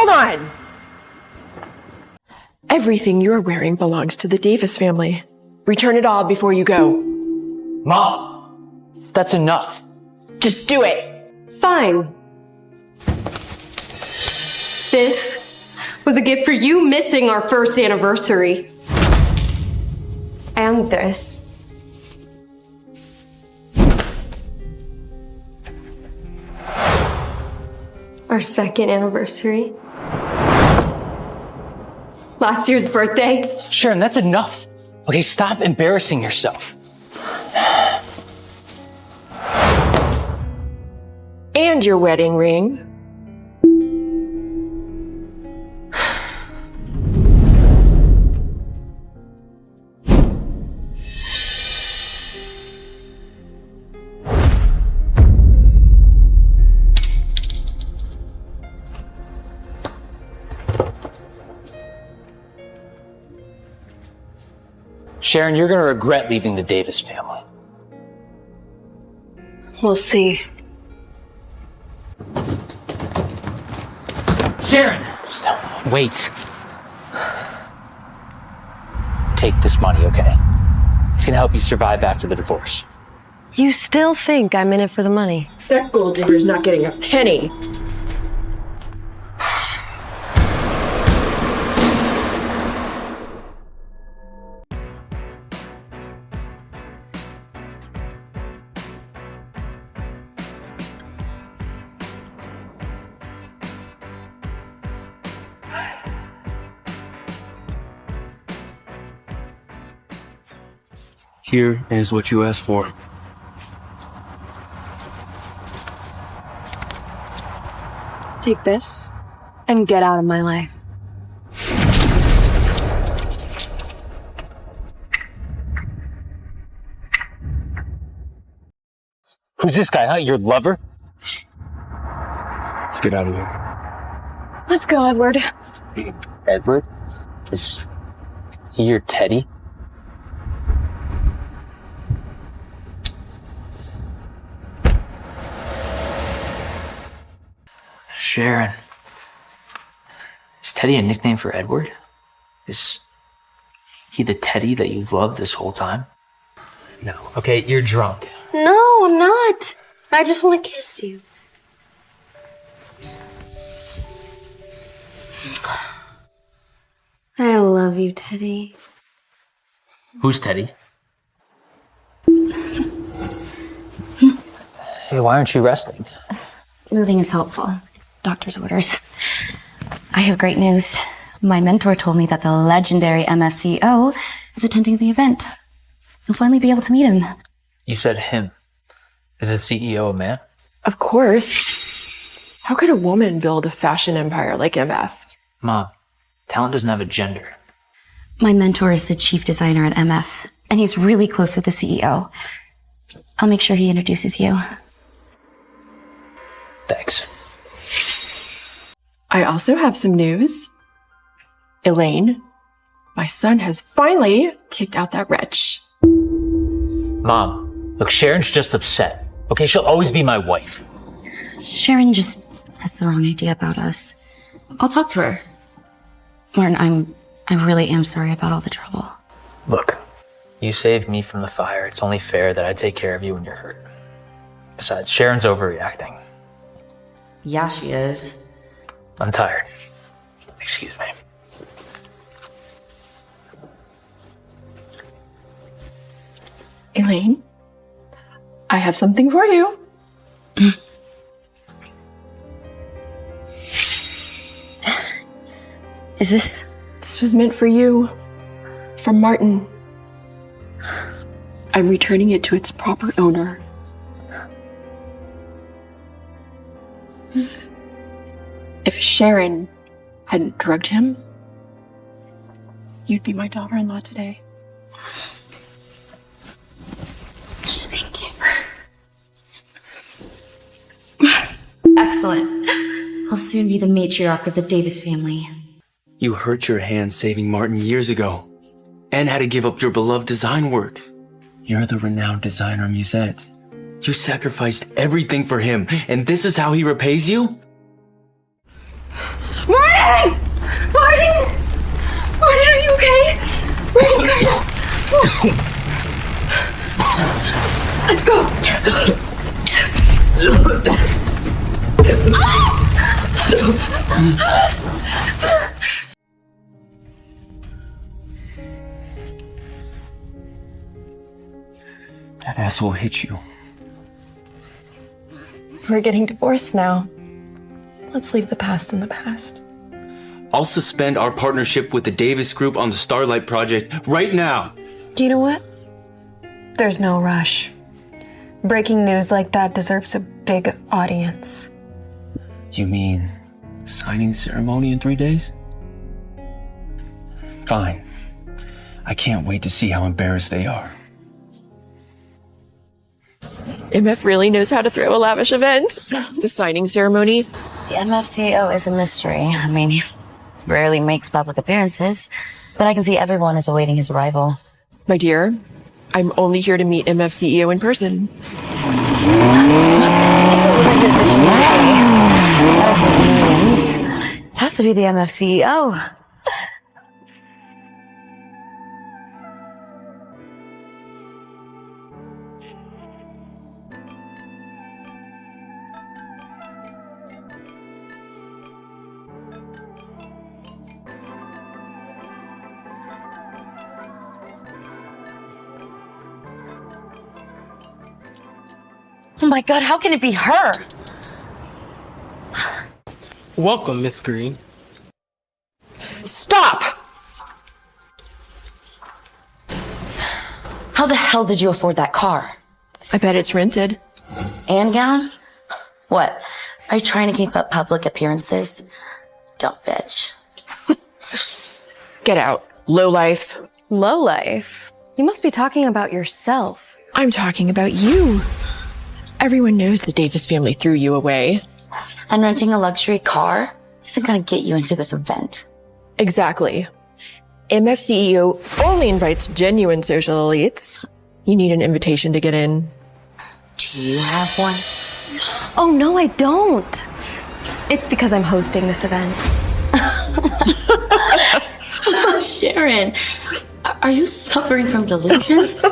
hold on! Everything you're wearing belongs to the Davis family. Return it all before you go. Mom, that's enough. Just do it. Fine. This was a gift for you missing our first anniversary. And this. Our second anniversary. Last year's birthday. Sharon, that's enough. Okay, stop embarrassing yourself. And your wedding ring. Sharon, you're gonna regret leaving the Davis family. We'll see. Sharon! Just wait. Take this money, okay? It's gonna help you survive after the divorce. You still think I'm in it for the money? That gold digger's not getting a penny. Here is what you asked for. Take this and get out of my life. Who's this guy, huh? Your lover? Let's get out of here. Let's go, Edward. Edward? Is he your Teddy? Sharon. Is Teddy a nickname for Edward? Is he the Teddy that you've loved this whole time? No. Okay, you're drunk. No, I'm not. I just want to kiss you. I love you, Teddy. Who's Teddy? Hey, why aren't you resting? Moving is helpful. Doctor's orders. I have great news. My mentor told me that the legendary MFCO is attending the event. You'll finally be able to meet him. You said him. Is the CEO a man? Of course. How could a woman build a fashion empire like MF? Mom, talent doesn't have a gender. My mentor is the chief designer at MF, and he's really close with the CEO. I'll make sure he introduces you. Thanks. I also have some news. Elaine, my son has finally kicked out that wretch. Mom, look, Sharon's just upset. Okay, she'll always be my wife. Sharon just has the wrong idea about us. I'll talk to her. Martin, I really am sorry about all the trouble. Look, you saved me from the fire. It's only fair that I take care of you when you're hurt. Besides, Sharon's overreacting. Yeah, she is. I'm tired. Excuse me. Elaine, I have something for you. Is this? This was meant for you. From Martin. I'm returning it to its proper owner. If Sharon hadn't drugged him, you'd be my daughter-in-law today. Thank you. Excellent. I'll soon be the matriarch of the Davis family. You hurt your hand saving Martin years ago and had to give up your beloved design work. You're the renowned designer Musette. You sacrificed everything for him, and this is how he repays you? Martin! Martin! Martin! Martin, are you okay? Let's go. That asshole hit you. We're getting divorced now. Let's leave the past in the past. I'll suspend our partnership with the Davis Group on the Starlight Project right now. You know what? There's no rush. Breaking news like that deserves a big audience. You mean signing ceremony in 3 days? Fine. I can't wait to see how embarrassed they are. MF really knows how to throw a lavish event. The signing ceremony. The MF CEO is a mystery. I mean, he rarely makes public appearances, but I can see everyone is awaiting his arrival. My dear, I'm only here to meet MF CEO in person. Look, it's a limited edition bouquet. That is worth millions. It has to be the MF CEO. Oh my God, how can it be her? Welcome, Miss Green. Stop! How the hell did you afford that car? I bet it's rented. And gown? What? Are you trying to keep up public appearances? Dumb bitch. Get out. Lowlife. Lowlife? You must be talking about yourself. I'm talking about you. Everyone knows the Davis family threw you away. And renting a luxury car isn't gonna get you into this event. Exactly. MF CEO only invites genuine social elites. You need an invitation to get in. Do you have one? Oh, no, I don't. It's because I'm hosting this event. Oh, Sharon, are you suffering from delusions?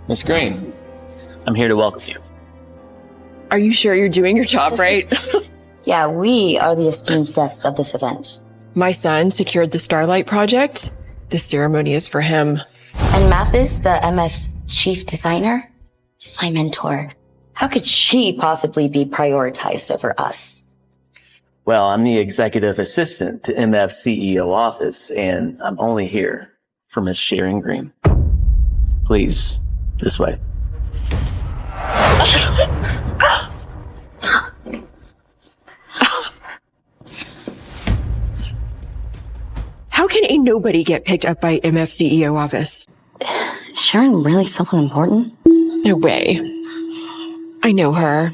Miss Green, I'm here to welcome you. Are you sure you're doing your job right? Yeah, we are the esteemed guests of this event. My son secured the Starlight Project. This ceremony is for him. And Mathis, the MF's chief designer, is my mentor. How could she possibly be prioritized over us? Well, I'm the executive assistant to MF's CEO office, and I'm only here for Miss Sharon Green. Please, this way. How can a nobody get picked up by MF CEO office? Is Sharon really someone important? No way. I know her.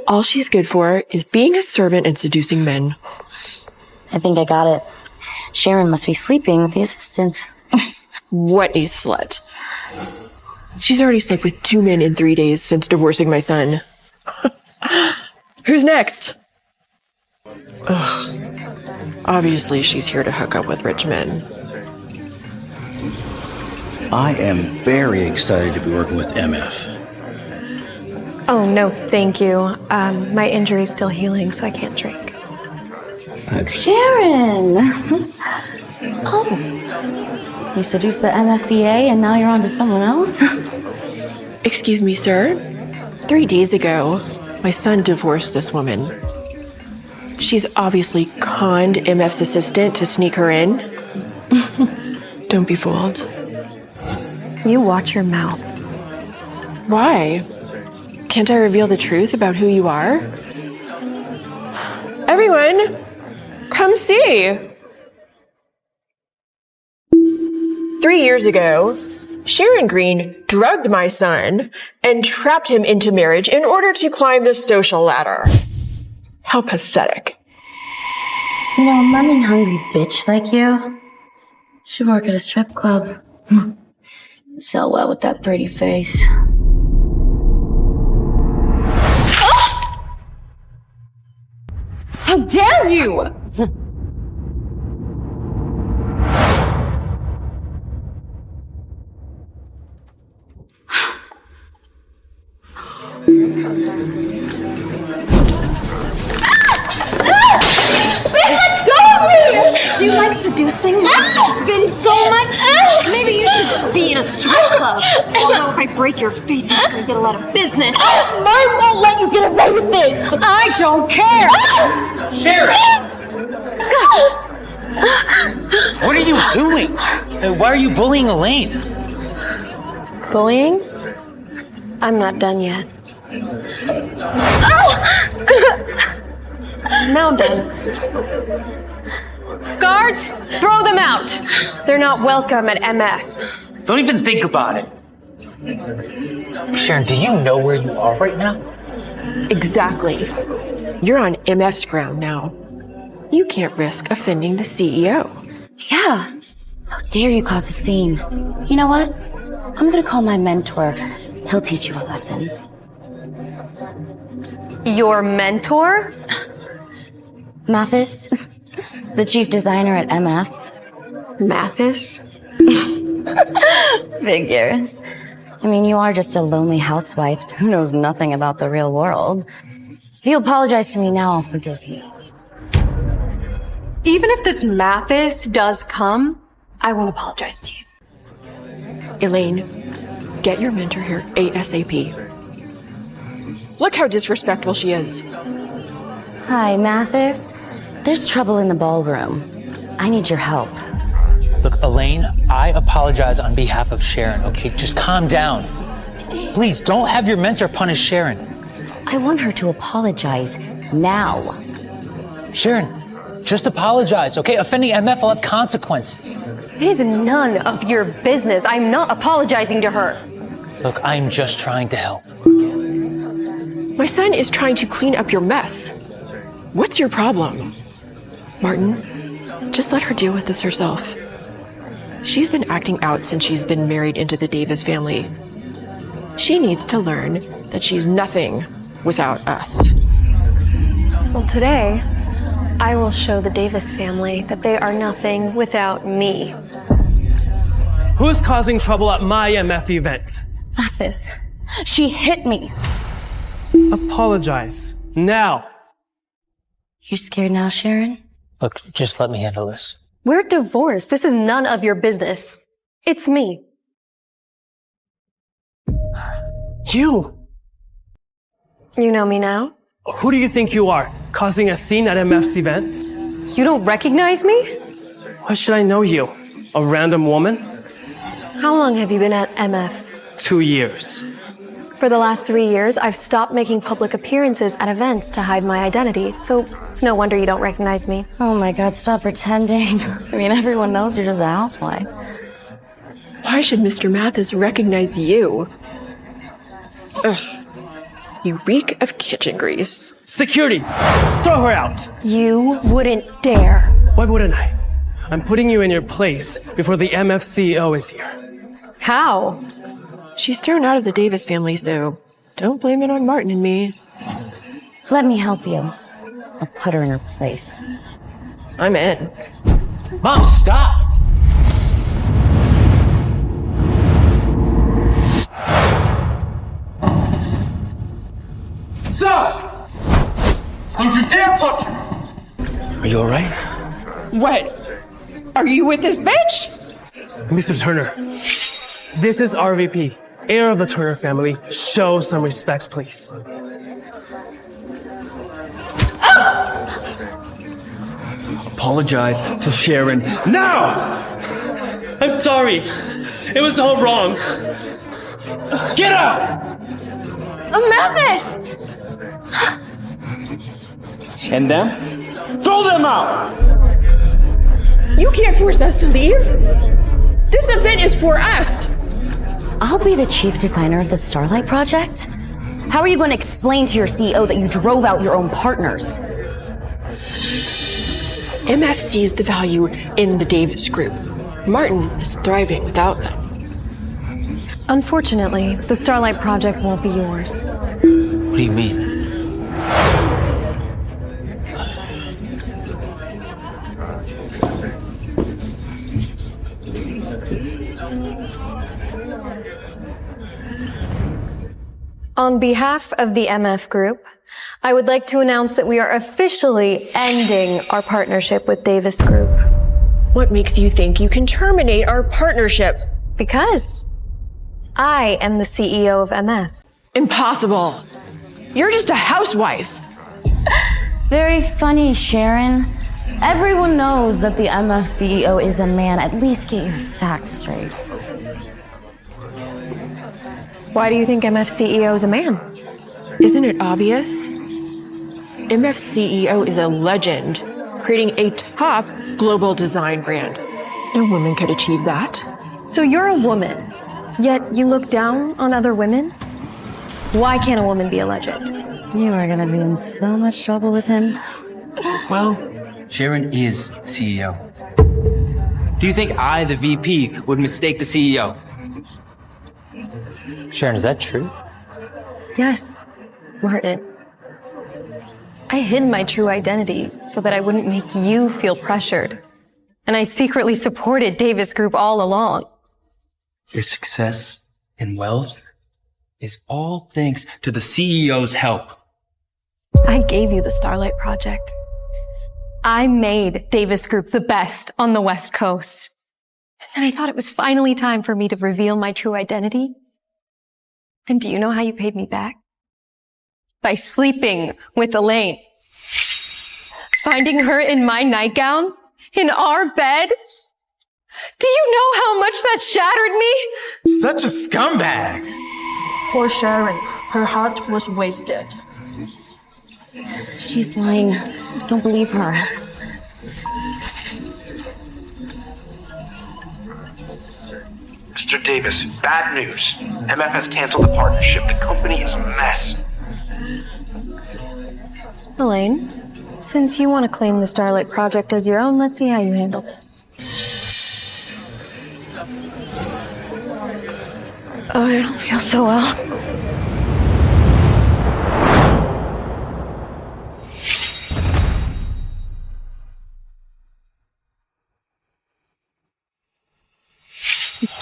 All she's good for is being a servant and seducing men. I think I got it. Sharon must be sleeping with the assistant. What a slut. She's already slept with 2 men in 3 days since divorcing my son. Who's next? Ugh. Obviously, she's here to hook up with rich men. I am very excited to be working with MF. Oh, no, thank you. My injury's still healing, so I can't drink. Sharon! Oh, you seduced the MFVA and now you're on to someone else? Excuse me, sir. 3 days ago, my son divorced this woman. She's obviously conned MF's assistant to sneak her in. Don't be fooled. You watch your mouth. Why? Can't I reveal the truth about who you are? Everyone, come see! 3 years ago, Sharon Green drugged my son and trapped him into marriage in order to climb the social ladder. How pathetic. You know, a money-hungry bitch like you should work at a strip club. Sell well with that pretty face. How dare you! Do you like seducing? It's been so much. Maybe you should be in a strip club. Although if I break your face, you're gonna get a lot of business. Martin won't let you get away with this. I don't care. Sharon! What are you doing? Why are you bullying Elaine? Bullying? I'm not done yet. Now I'm done. Guards, throw them out! They're not welcome at MF. Don't even think about it. Sharon, do you know where you are right now? Exactly. You're on MF's ground now. You can't risk offending the CEO. Yeah. How dare you cause a scene? You know what? I'm gonna call my mentor. He'll teach you a lesson. Your mentor? Mathis, the chief designer at MF. Mathis? Figures. I mean, you are just a lonely housewife who knows nothing about the real world. If you apologize to me now, I'll forgive you. Even if this Mathis does come, I won't apologize to you. Elaine, get your mentor here ASAP. Look how disrespectful she is. Hi, Mathis. There's trouble in the ballroom. I need your help. Look, Elaine, I apologize on behalf of Sharon, okay? Just calm down. Please, don't have your mentor punish Sharon. I want her to apologize now. Sharon, just apologize, okay? Offending MF will have consequences. It is none of your business. I'm not apologizing to her. Look, I'm just trying to help. My son is trying to clean up your mess. What's your problem? Martin, just let her deal with this herself. She's been acting out since she's been married into the Davis family. She needs to learn that she's nothing without us. Well, today, I will show the Davis family that they are nothing without me. Who's causing trouble at my MF event? Mathis, she hit me. Apologize. Now. You scared now, Sharon? Look, just let me handle this. We're divorced. This is none of your business. It's me. You! You know me now? Who do you think you are? Causing a scene at MF's event? You don't recognize me? Why should I know you? A random woman? How long have you been at MF? 2 years. For the last 3 years, I've stopped making public appearances at events to hide my identity, so it's no wonder you don't recognize me. Oh my God, stop pretending. I mean, everyone knows you're just a housewife. Why should Mr. Mathis recognize you? Ugh. You reek of kitchen grease. Security! Throw her out! You wouldn't dare. Why wouldn't I? I'm putting you in your place before the MF CEO is here. How? She's thrown out of the Davis family, so don't blame it on Martin and me. Let me help you. I'll put her in her place. I'm in. Mom, stop! Stop! Don't you dare touch her! Are you alright? What? Are you with this bitch? Mr. Turner, this is RVP, heir of the Turner family. Show some respect, please. Apologize to Sharon now! I'm sorry. It was all wrong. Get out! Mathis! And them? Throw them out! You can't force us to leave. This event is for us. I'll be the chief designer of the Starlight Project? How are you going to explain to your CEO that you drove out your own partners? MF sees the value in the Davis group. Martin is thriving without them. Unfortunately, the Starlight Project won't be yours. What do you mean? On behalf of the MF Group, I would like to announce that we are officially ending our partnership with Davis Group. What makes you think you can terminate our partnership? Because I am the CEO of MF. Impossible. You're just a housewife. Very funny, Sharon. Everyone knows that the MF CEO is a man. At least get your facts straight. Why do you think MF CEO is a man? Isn't it obvious? MF CEO is a legend, creating a top global design brand. No woman could achieve that. So you're a woman, yet you look down on other women? Why can't a woman be a legend? You are gonna be in so much trouble with him. Well, Sharon is CEO. Do you think I, the VP, would mistake the CEO? Sharon, is that true? Yes, Martin. I hid my true identity so that I wouldn't make you feel pressured. And I secretly supported Davis Group all along. Your success and wealth is all thanks to the CEO's help. I gave you the Starlight Project. I made Davis Group the best on the West Coast. And then I thought it was finally time for me to reveal my true identity. And do you know how you paid me back? By sleeping with Elaine. Finding her in my nightgown, in our bed. Do you know how much that shattered me? Such a scumbag. Poor Sharon. Her heart was wasted. She's lying. Don't believe her. Mr. Davis, bad news. MF has canceled the partnership. The company is a mess. Elaine, since you want to claim the Starlight Project as your own, let's see how you handle this. Oh, I don't feel so well.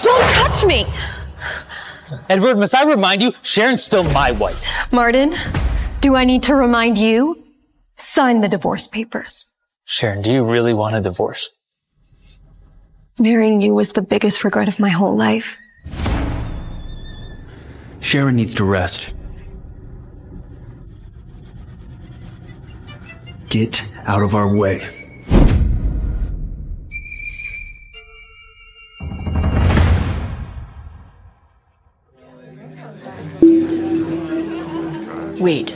Don't touch me! Edward, must I remind you, Sharon's still my wife. Martin, do I need to remind you? Sign the divorce papers. Sharon, do you really want a divorce? Marrying you was the biggest regret of my whole life. Sharon needs to rest. Get out of our way. Wait,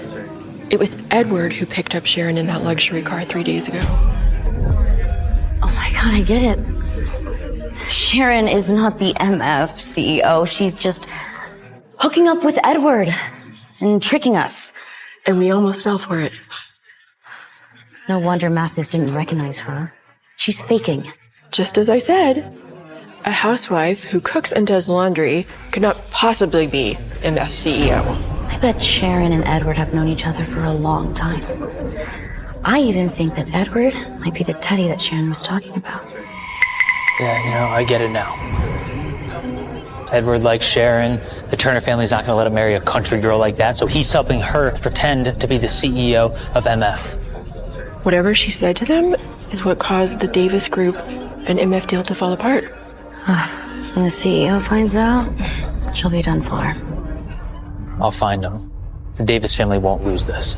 it was Edward who picked up Sharon in that luxury car 3 days ago. Oh my god, I get it. Sharon is not the MF CEO. She's just hooking up with Edward and tricking us. And we almost fell for it. No wonder Mathis didn't recognize her. She's faking. Just as I said, a housewife who cooks and does laundry could not possibly be MF CEO. I bet Sharon and Edward have known each other for a long time. I even think that Edward might be the Teddy that Sharon was talking about. Yeah, I get it now. Edward likes Sharon. The Turner family's not going to let him marry a country girl like that, so he's helping her pretend to be the CEO of MF. Whatever she said to them is what caused the Davis Group and MF deal to fall apart. When the CEO finds out, she'll be done for. I'll find him. The Davis family won't lose this.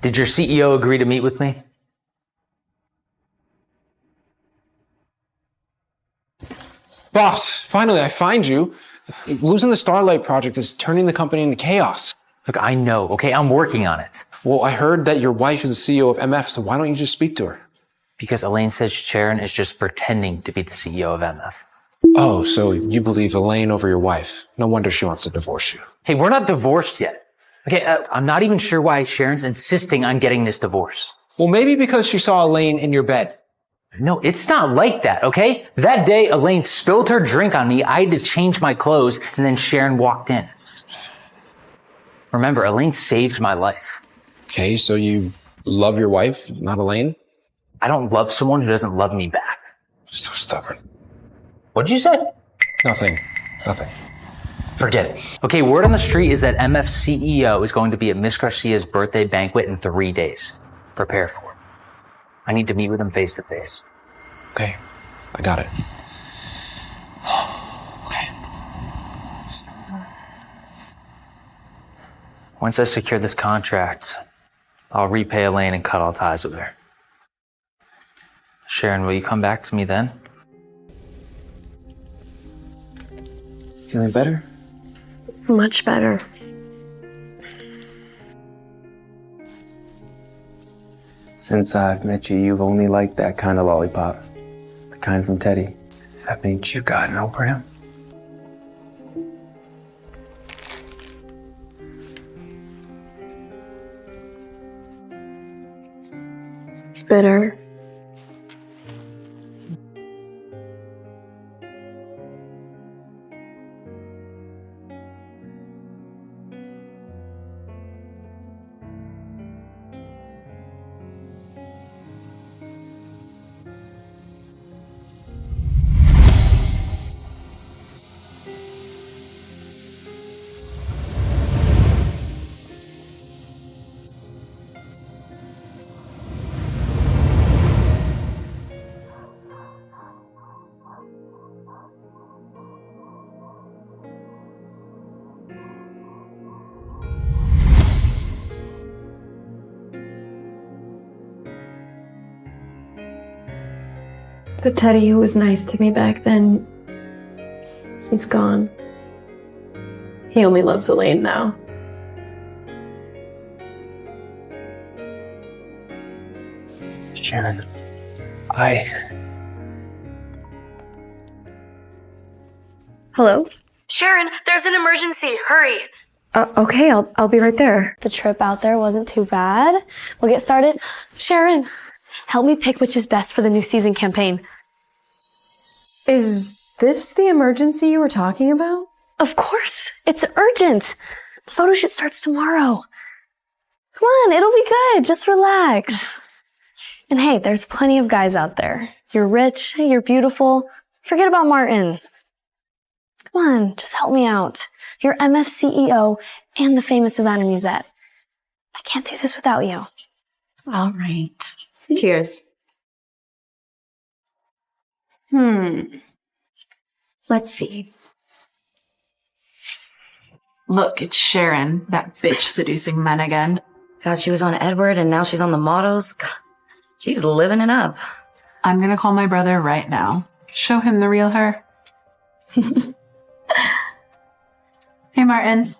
Did your CEO agree to meet with me? Boss, finally I find you. Losing the Starlight Project is turning the company into chaos. Look, I know, okay? I'm working on it. Well, I heard that your wife is the CEO of MF, so why don't you just speak to her? Because Elaine says Sharon is just pretending to be the CEO of MF. Oh, so you believe Elaine over your wife. No wonder she wants to divorce you. Hey, we're not divorced yet. Okay, I'm not even sure why Sharon's insisting on getting this divorce. Well, maybe because she saw Elaine in your bed. No, it's not like that, okay? That day, Elaine spilled her drink on me. I had to change my clothes, and then Sharon walked in. Remember, Elaine saved my life. Okay, so you love your wife, not Elaine? I don't love someone who doesn't love me back. So stubborn. What'd you say? Nothing. Forget it. Okay, word on the street is that MF CEO is going to be at Miss Garcia's birthday banquet in 3 days. Prepare for it. I need to meet with him face to face. Okay, I got it. Once I secure this contract, I'll repay Elaine and cut all ties with her. Sharon, will you come back to me then? Feeling better? Much better. Since I've met you, you've only liked that kind of lollipop. The kind from Teddy. That means you got no Bram. It's bitter. The Teddy who was nice to me back then, he's gone. He only loves Elaine now. Sharon, Hello? Sharon, there's an emergency. Hurry. Okay, I'll be right there. The trip out there wasn't too bad. We'll get started. Sharon, help me pick which is best for the new season campaign. Is this the emergency you were talking about? Of course. It's urgent. The photo shoot starts tomorrow. Come on, it'll be good. Just relax. And hey, there's plenty of guys out there. You're rich, you're beautiful. Forget about Martin. Come on, just help me out. You're MF CEO and the famous designer Musette. I can't do this without you. All right. Cheers. Let's see. Look, it's Sharon, that bitch seducing men again. God, she was on Edward and now she's on the models. God, she's living it up. I'm gonna call my brother right now. Show him the real her. Hey, Martin.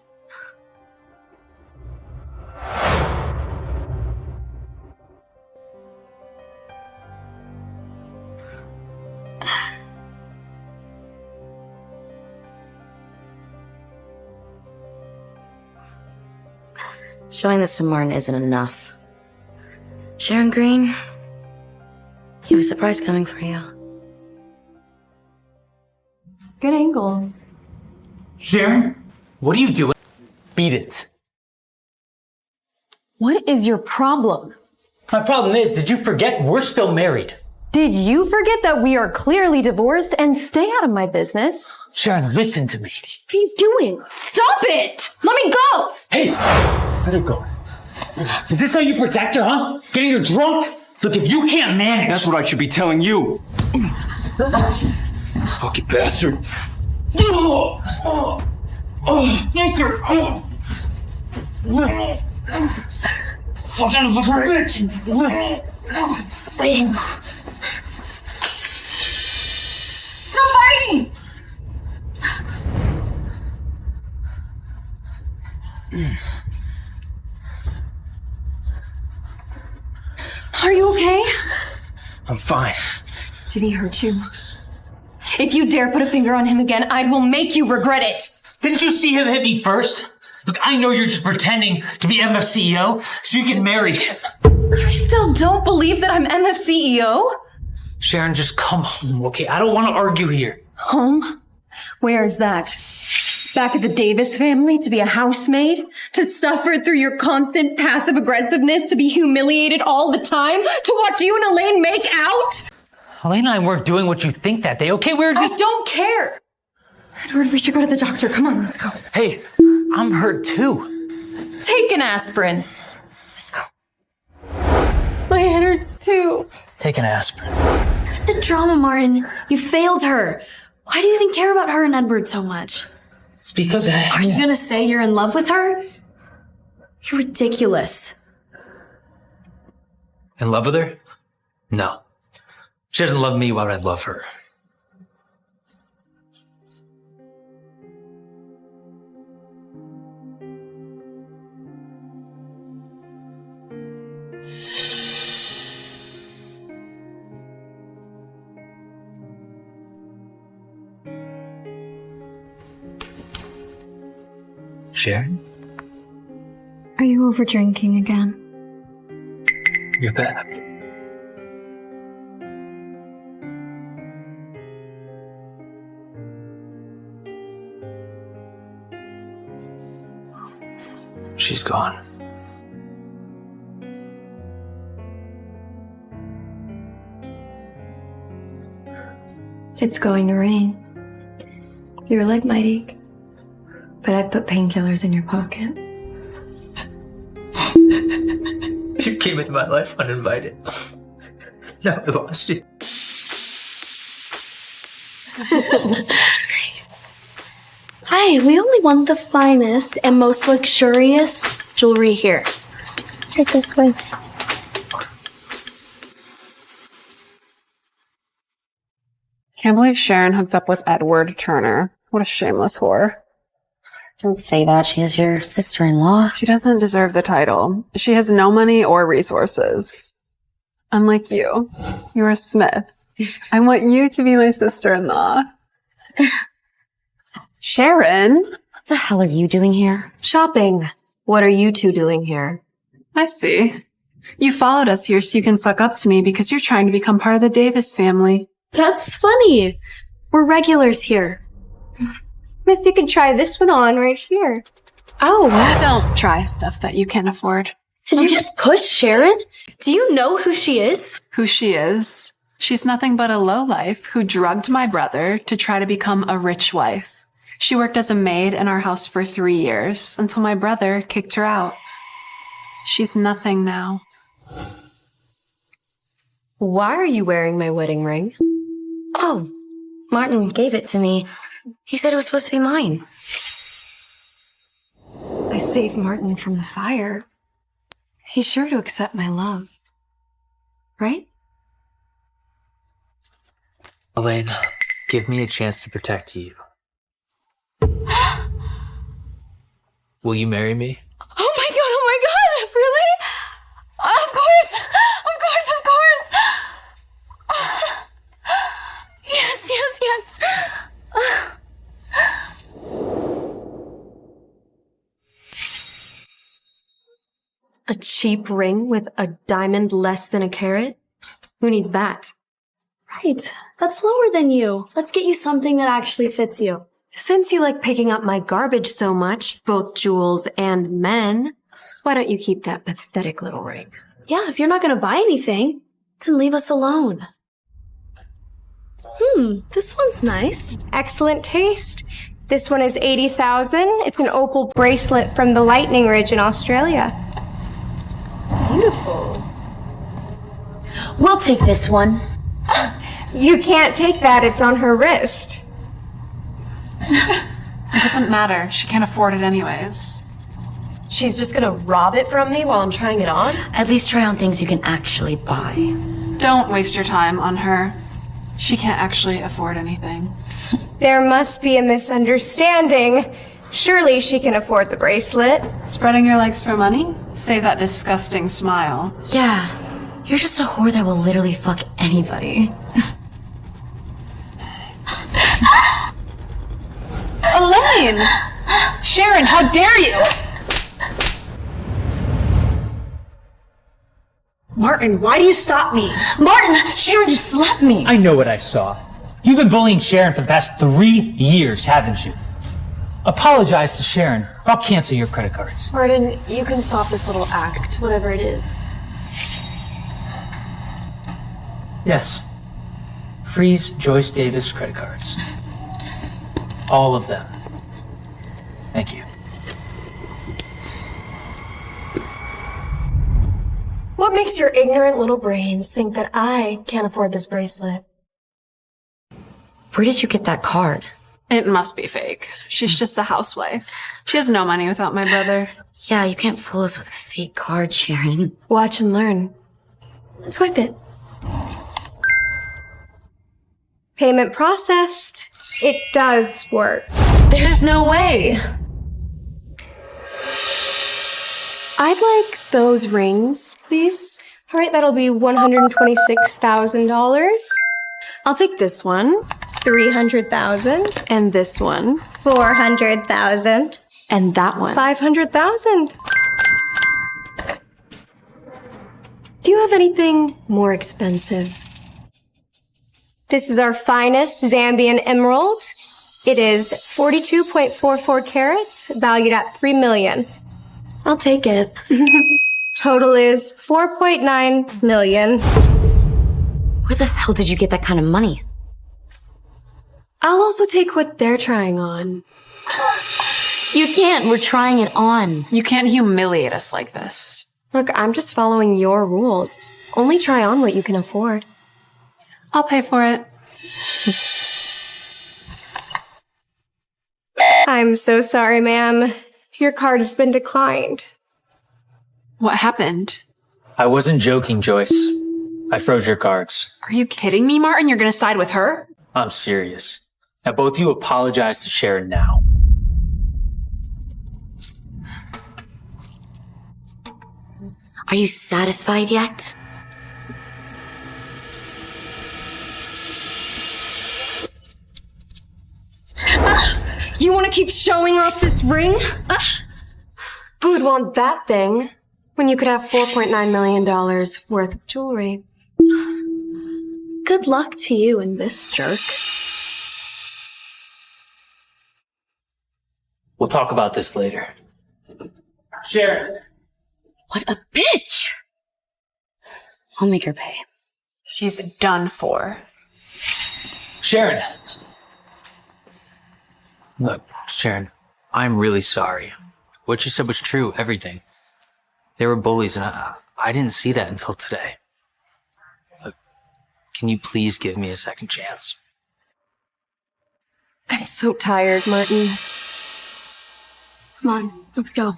Showing this to Martin isn't enough. Sharon Green, you have a surprise coming for you. Good angles. Sharon? What are you doing? Beat it. What is your problem? My problem is, did you forget we're still married? Did you forget that we are clearly divorced and stay out of my business? Sharon, listen to me. What are you doing? Stop it! Let me go! Hey, let her go. Is this how you protect her, huh? Getting her drunk? Look, if you can't manage... That's what I should be telling you. Fucking bastard. Take her! Son of a bitch! Stop fighting! Are you okay? I'm fine. Did he hurt you? If you dare put a finger on him again, I will make you regret it! Didn't you see him hit me first? Look, I know you're just pretending to be MF CEO so you can marry him. You still don't believe that I'm MF CEO? Sharon, just come home, okay? I don't want to argue here. Home? Where is that? Back at the Davis family to be a housemaid? To suffer through your constant passive aggressiveness? To be humiliated all the time? To watch you and Elaine make out? Elaine and I weren't doing what you think that day, okay? We were just... I don't care! Edward, we should go to the doctor. Come on, let's go. Hey, I'm hurt too. Take an aspirin. Let's go. My head hurts too. Take an aspirin. Cut the drama, Martin. You failed her. Why do you even care about her and Edward so much? It's because Are you gonna say you're in love with her? You're ridiculous. In love with her? No. She doesn't love me, why would I love her? Sharon? Are you over drinking again? You're back. She's gone. It's going to rain. Your leg might ache, but I put painkillers in your pocket. You came into my life uninvited. Now I lost you. Hi, we only want the finest and most luxurious jewelry here. Right this way. Can't believe Sharon hooked up with Edward Turner. What a shameless whore. Don't say that. She is your sister-in-law. She doesn't deserve the title. She has no money or resources. Unlike you. You're a Smith. I want you to be my sister-in-law. Sharon? What the hell are you doing here? Shopping. What are you two doing here? I see. You followed us here so you can suck up to me because you're trying to become part of the Davis family. That's funny. We're regulars here. Miss, you can try this one on right here. Oh, don't try stuff that you can't afford. Did you just push Sharon? Do you know who she is? Who she is? She's nothing but a lowlife who drugged my brother to try to become a rich wife. She worked as a maid in our house for 3 years until my brother kicked her out. She's nothing now. Why are you wearing my wedding ring? Oh, Martin gave it to me. He said it was supposed to be mine. I saved Martin from the fire. He's sure to accept my love. Right? Elaine, give me a chance to protect you. Will you marry me? Oh my god, really? Of course! Yes. A cheap ring with a diamond less than a carat? Who needs that? Right. That's lower than you. Let's get you something that actually fits you. Since you like picking up my garbage so much, both jewels and men, why don't you keep that pathetic little ring? Yeah, if you're not gonna buy anything, then leave us alone. This one's nice. Excellent taste. This one is $80,000. It's an opal bracelet from the Lightning Ridge in Australia. Beautiful. We'll take this one. You can't take that. It's on her wrist. It doesn't matter. She can't afford it anyways. She's just gonna rob it from me while I'm trying it on? At least try on things you can actually buy. Don't waste your time on her. She can't actually afford anything. There must be a misunderstanding. Surely she can afford the bracelet. Spreading your legs for money? Save that disgusting smile. Yeah, you're just a whore that will literally fuck anybody. Elaine! Sharon, how dare you! Martin, why do you stop me? Martin! Sharon just slapped me! I know what I saw. You've been bullying Sharon for the past 3 years, haven't you? Apologize to Sharon. I'll cancel your credit cards. Martin, you can stop this little act, whatever it is. Yes. Freeze Joyce Davis credit cards. All of them. Thank you. What makes your ignorant little brains think that I can't afford this bracelet? Where did you get that card? It must be fake. She's just a housewife. She has no money without my brother. Yeah, you can't fool us with a fake card, Sharon. Watch and learn. Swipe it. Payment processed. It does work. There's no way. I'd like those rings, please. All right, that'll be $126,000. I'll take this one, $300,000, and this one, $400,000, and that one, $500,000. Do you have anything more expensive? This is our finest Zambian emerald. It is 42.44 carats, valued at $3 million. I'll take it. Total is $4.9 million. Where the hell did you get that kind of money? I'll also take what they're trying on. You can't. We're trying it on. You can't humiliate us like this. Look, I'm just following your rules. Only try on what you can afford. I'll pay for it. I'm so sorry, ma'am. Your card has been declined. What happened? I wasn't joking, Joyce. I froze your cards. Are you kidding me, Martin? You're gonna side with her? I'm serious. Now both of you apologize to Sharon now. Are you satisfied yet? You want to keep showing off this ring? Who would want that thing when you could have $4.9 million worth of jewelry? Good luck to you and this jerk. We'll talk about this later. Sharon! What a bitch! I'll make her pay. She's done for. Sharon! Look, Sharon, I'm really sorry. What you said was true, everything. They were bullies, and I didn't see that until today. Look, can you please give me a second chance? I'm so tired, Martin. Come on, let's go.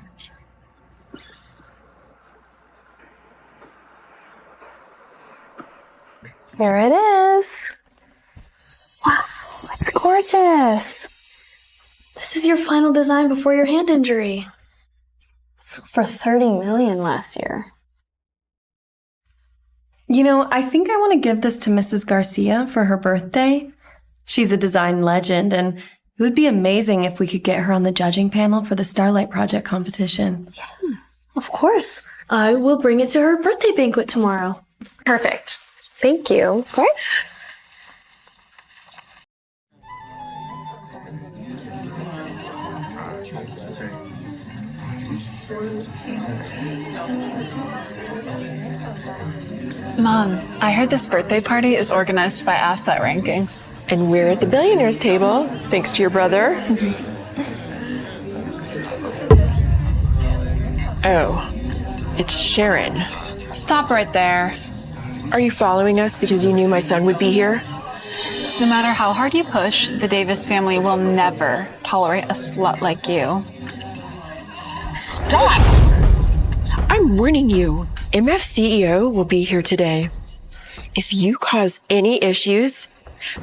Here it is. Wow, it's gorgeous. This is your final design before your hand injury. It sold for $30 million last year. You know, I think I want to give this to Mrs. Garcia for her birthday. She's a design legend, and it would be amazing if we could get her on the judging panel for the Starlight Project competition. Yeah, of course. I will bring it to her birthday banquet tomorrow. Perfect. Thank you. Of course. Mom, I heard this birthday party is organized by asset ranking. And we're at the billionaires table, thanks to your brother. Oh, it's Sharon. Stop right there. Are you following us because you knew my son would be here? No matter how hard you push, the Davis family will never tolerate a slut like you. Stop! I'm warning you. MF CEO will be here today. If you cause any issues,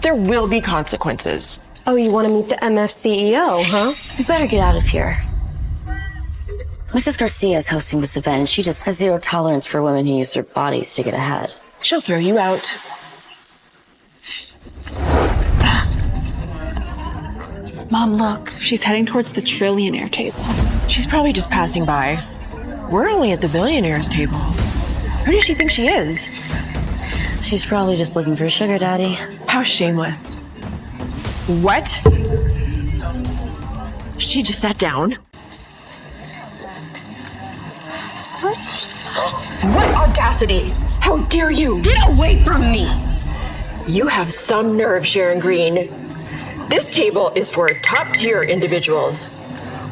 there will be consequences. Oh, you want to meet the MF CEO, huh? We better get out of here. Mrs. Garcia is hosting this event, and she just has zero tolerance for women who use their bodies to get ahead. She'll throw you out. Mom, look. She's heading towards the trillionaire table. She's probably just passing by. We're only at the billionaires table. Who does she think she is? She's probably just looking for a sugar daddy. How shameless. What? She just sat down. What audacity! How dare you! Get away from me! You have some nerve, Sharon Green. This table is for top-tier individuals.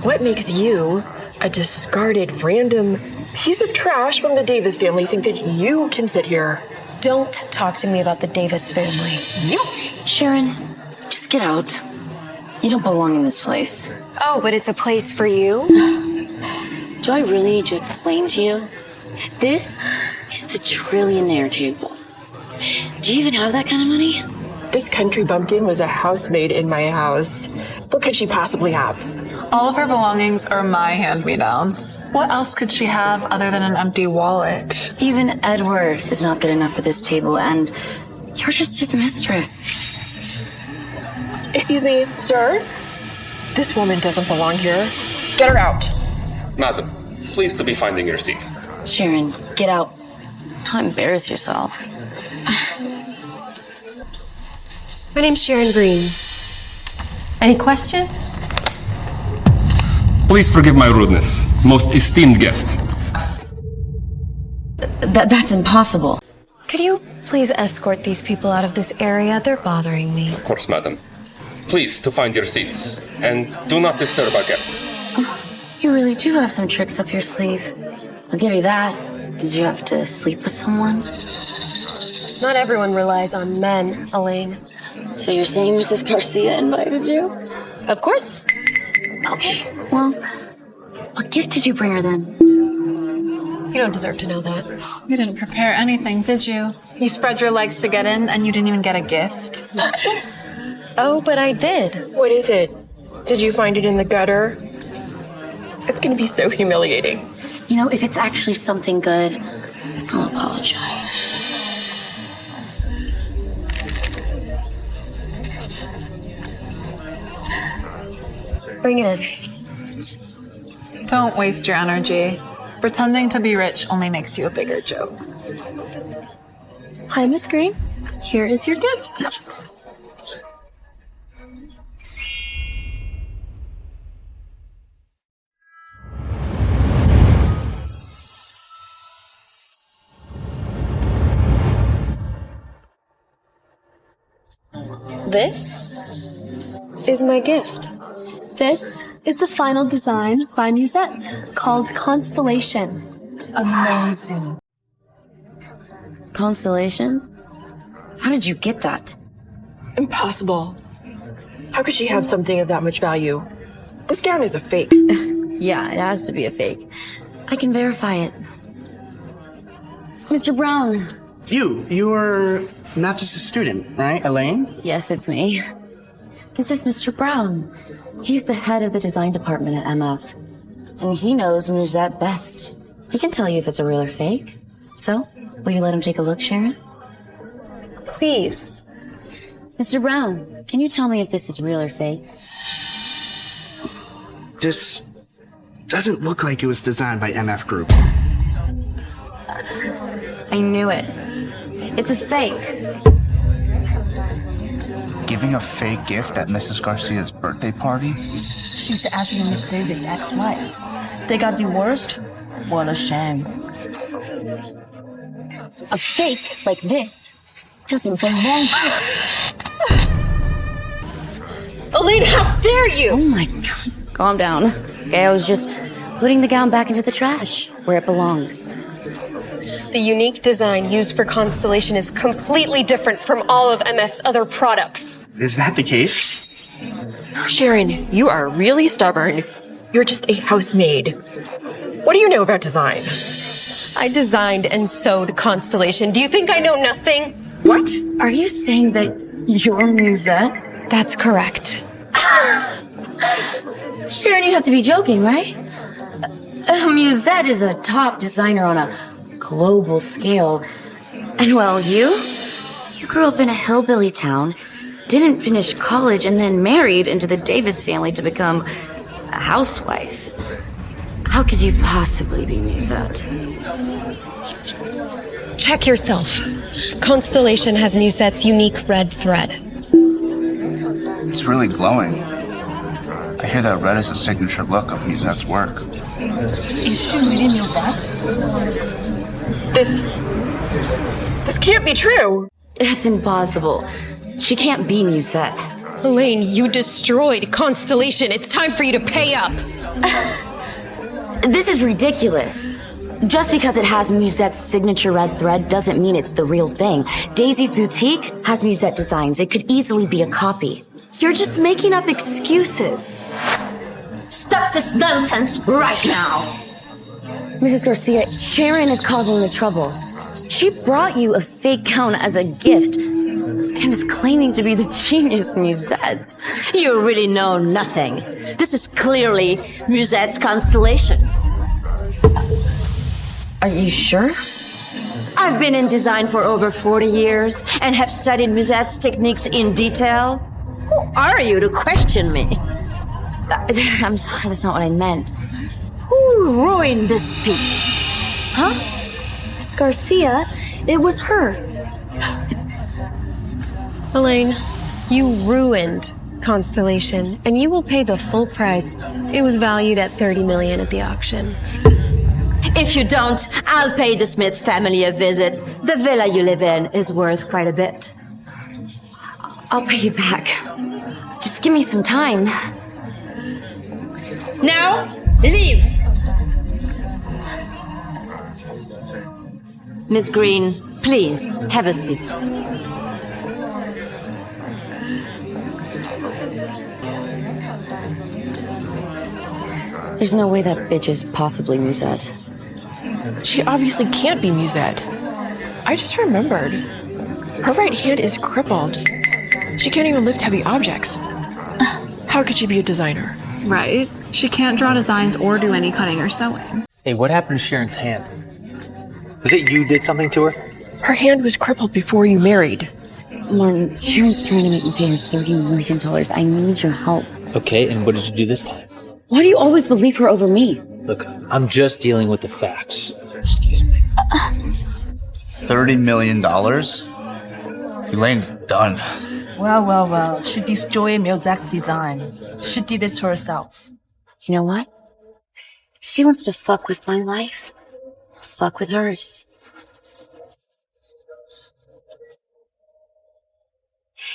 What makes you, a discarded random piece of trash from the Davis family, think that you can sit here? Don't talk to me about the Davis family. You! Sharon, just get out. You don't belong in this place. Oh, but it's a place for you? Do I really need to explain to you? This is the trillionaire table. Do you even have that kind of money? This country bumpkin was a housemaid in my house. What could she possibly have? All of her belongings are my hand-me-downs. What else could she have other than an empty wallet? Even Edward is not good enough for this table, and you're just his mistress. Excuse me, sir? This woman doesn't belong here. Get her out. Madam, please to be finding your seat. Sharon, get out. Don't embarrass yourself. My name's Sharon Green. Any questions? Please forgive my rudeness, most esteemed guest. That's impossible. Could you please escort these people out of this area? They're bothering me. Of course, madam. Please to find your seats, and do not disturb our guests. You really do have some tricks up your sleeve. I'll give you that. Did you have to sleep with someone? Not everyone relies on men, Elaine. So you're saying Mrs. Garcia invited you? Of course. Okay, well, what gift did you bring her then? You don't deserve to know that. You didn't prepare anything, did you? You spread your legs to get in, and you didn't even get a gift. Oh, but I did. What is it? Did you find it in the gutter? It's gonna be so humiliating. You know, if it's actually something good, I'll apologize. Bring it in. Don't waste your energy. Pretending to be rich only makes you a bigger joke. Hi, Miss Green. Here is your gift. This is my gift. This is the final design by Musette, called Constellation. Amazing. Constellation? How did you get that? Impossible. How could she have something of that much value? This gown is a fake. Yeah, it has to be a fake. I can verify it. Mr. Brown. You're not just a student, right, Elaine? Yes, it's me. This is Mr. Brown. He's the head of the design department at MF. And he knows Musette best. He can tell you if it's a real or fake. So, will you let him take a look, Sharon? Please. Mr. Brown, can you tell me if this is real or fake? This doesn't look like it was designed by MF Group. I knew it. It's a fake. Giving a fake gift at Mrs. Garcia's birthday party? She's actually Miss Davis' ex-wife. They got divorced? What a shame. A fake like this doesn't belong. Elaine, how dare you! Oh my god. Calm down. Okay, I was just putting the gown back into the trash, where it belongs. The unique design used for Constellation is completely different from all of MF's other products. Is that the case? Sharon, you are really stubborn. You're just a housemaid. What do you know about design? I designed and sewed Constellation. Do you think I know nothing? What? Are you saying that you're Musette? That's correct. Sharon, you have to be joking, right? Musette is a top designer on a global scale. And well, you grew up in a hillbilly town, didn't finish college, and then married into the Davis family to become a housewife. How could you possibly be Musette? Check yourself. Constellation has Musette's unique red thread. It's really glowing. I hear that red is a signature look of Musette's work. Is she really Musette? This can't be true. It's impossible. She can't be Musette. Elaine, you destroyed Constellation. It's time for you to pay up. This is ridiculous. Just because it has Musette's signature red thread doesn't mean it's the real thing. Daisy's boutique has Musette designs. It could easily be a copy. You're just making up excuses. Stop this nonsense right now! Mrs. Garcia, Sharon is causing the trouble. She brought you a fake gown as a gift and is claiming to be the genius Musette. You really know nothing. This is clearly Musette's constellation. Are you sure? I've been in design for over 40 years and have studied Musette's techniques in detail. Who are you to question me? I'm sorry, that's not what I meant. Who ruined this piece? Huh? Miss Garcia, it was her. Elaine, you ruined Constellation, and you will pay the full price. It was valued at $30 million at the auction. If you don't, I'll pay the Smith family a visit. The villa you live in is worth quite a bit. I'll pay you back. Just give me some time. Now, leave! Miss Green, please, have a seat. There's no way that bitch is possibly Musette. She obviously can't be Musette. I just remembered. Her right hand is crippled. She can't even lift heavy objects. How could she be a designer? Right. She can't draw designs or do any cutting or sewing. Hey, what happened to Sharon's hand? Was it you did something to her? Her hand was crippled before you married. Martin, Sharon's trying to make me pay her $30 million. I need your help. Okay, and what did you do this time? Why do you always believe her over me? Look, I'm just dealing with the facts. Excuse me. $30 million? Elaine's done. Well. She destroyed Musette's design. She did this to herself. You know what? If she wants to fuck with my life, I'll fuck with hers.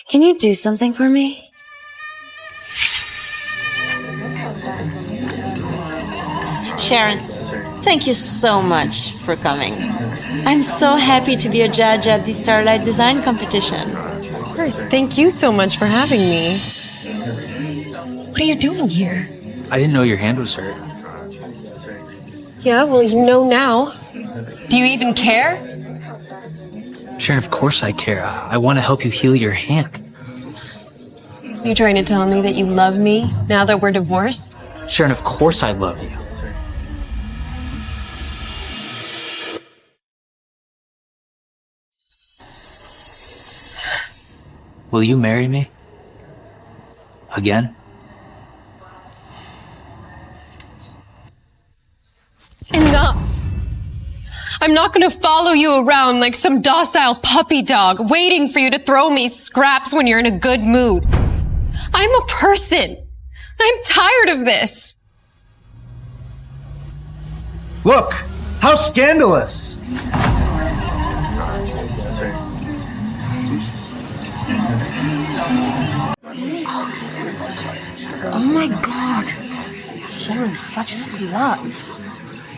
Can you do something for me? Sharon, thank you so much for coming. I'm so happy to be a judge at the Starlight Design Competition. Of course, thank you so much for having me. What are you doing here? I didn't know your hand was hurt. Yeah, well, you know now. Do you even care? Sharon, of course I care. I want to help you heal your hand. You trying to tell me that you love me now that we're divorced? Sharon, of course I love you. Will you marry me? Again? Enough! I'm not gonna follow you around like some docile puppy dog, waiting for you to throw me scraps when you're in a good mood. I'm a person. I'm tired of this. Look! How scandalous! Oh my god. Sharon's such a slut.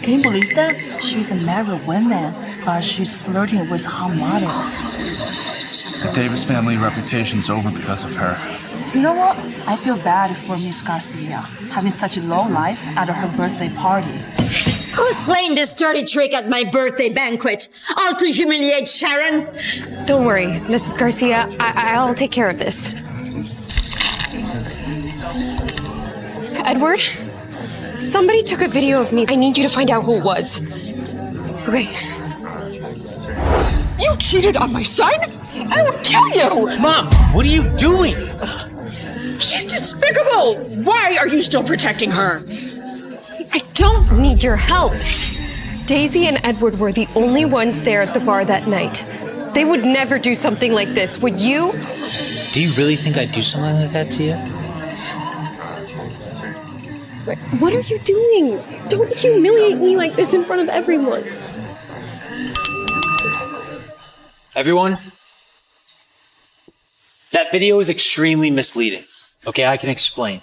Can you believe that? She's a married woman, but she's flirting with hot models. The Davis family reputation's over because of her. You know what? I feel bad for Miss Garcia, having such a low life at her birthday party. Who's playing this dirty trick at my birthday banquet? All to humiliate Sharon? Don't worry, Mrs. Garcia. I'll take care of this. Edward, somebody took a video of me. I need you to find out who it was. Okay. You cheated on my son? I will kill you! Mom, what are you doing? She's despicable! Why are you still protecting her? I don't need your help. Daisy and Edward were the only ones there at the bar that night. They would never do something like this, would you? Do you really think I'd do something like that to you? What are you doing? Don't humiliate me like this in front of everyone. Everyone, that video is extremely misleading. Okay, I can explain.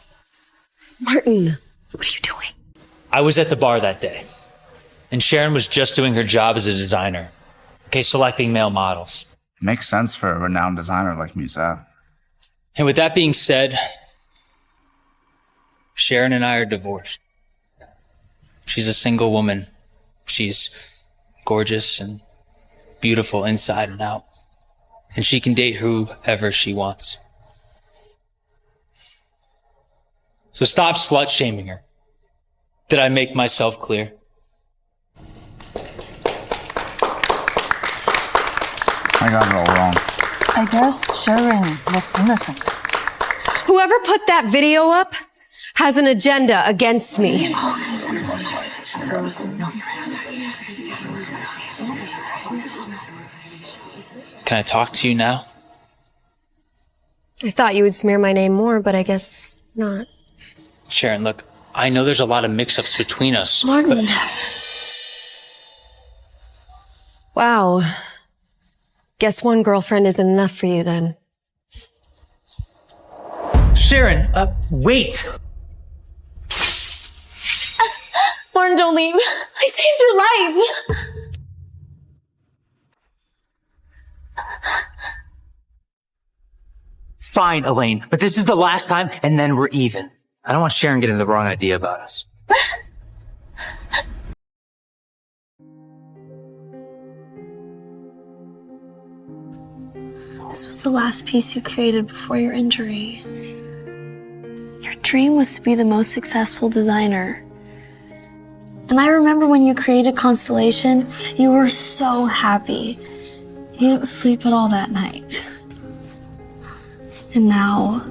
Martin, what are you doing? I was at the bar that day, and Sharon was just doing her job as a designer. Okay, selecting male models. Makes sense for a renowned designer like Muse. And with that being said, Sharon and I are divorced. She's a single woman. She's gorgeous and beautiful inside and out. And she can date whoever she wants. So stop slut-shaming her. Did I make myself clear? I got it all wrong. I guess Sharon was innocent. Whoever put that video up has an agenda against me. Can I talk to you now? I thought you would smear my name more, but I guess not. Sharon, look, I know there's a lot of mix-ups between us. Martin. Wow. Guess one girlfriend isn't enough for you then. Sharon, wait! Martin, don't leave. I saved your life. Fine, Elaine, but this is the last time, and then we're even. I don't want Sharon getting the wrong idea about us. This was the last piece you created before your injury. Your dream was to be the most successful designer. And I remember when you created Constellation, you were so happy. You didn't sleep at all that night. And now,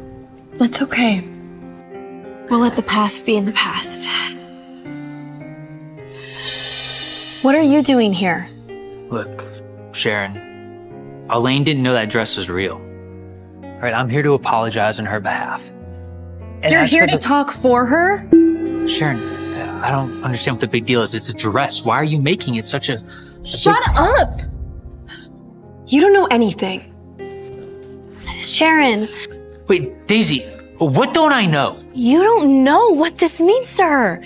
that's okay. We'll let the past be in the past. What are you doing here? Look, Sharon, Elaine didn't know that dress was real. All right, I'm here to apologize on her behalf. And You're here to talk for her? Sharon, I don't understand what the big deal is. It's a dress. Why are you making it such a... Shut up! You don't know anything. Sharon. Wait, Daisy, what don't I know? You don't know what this means to her.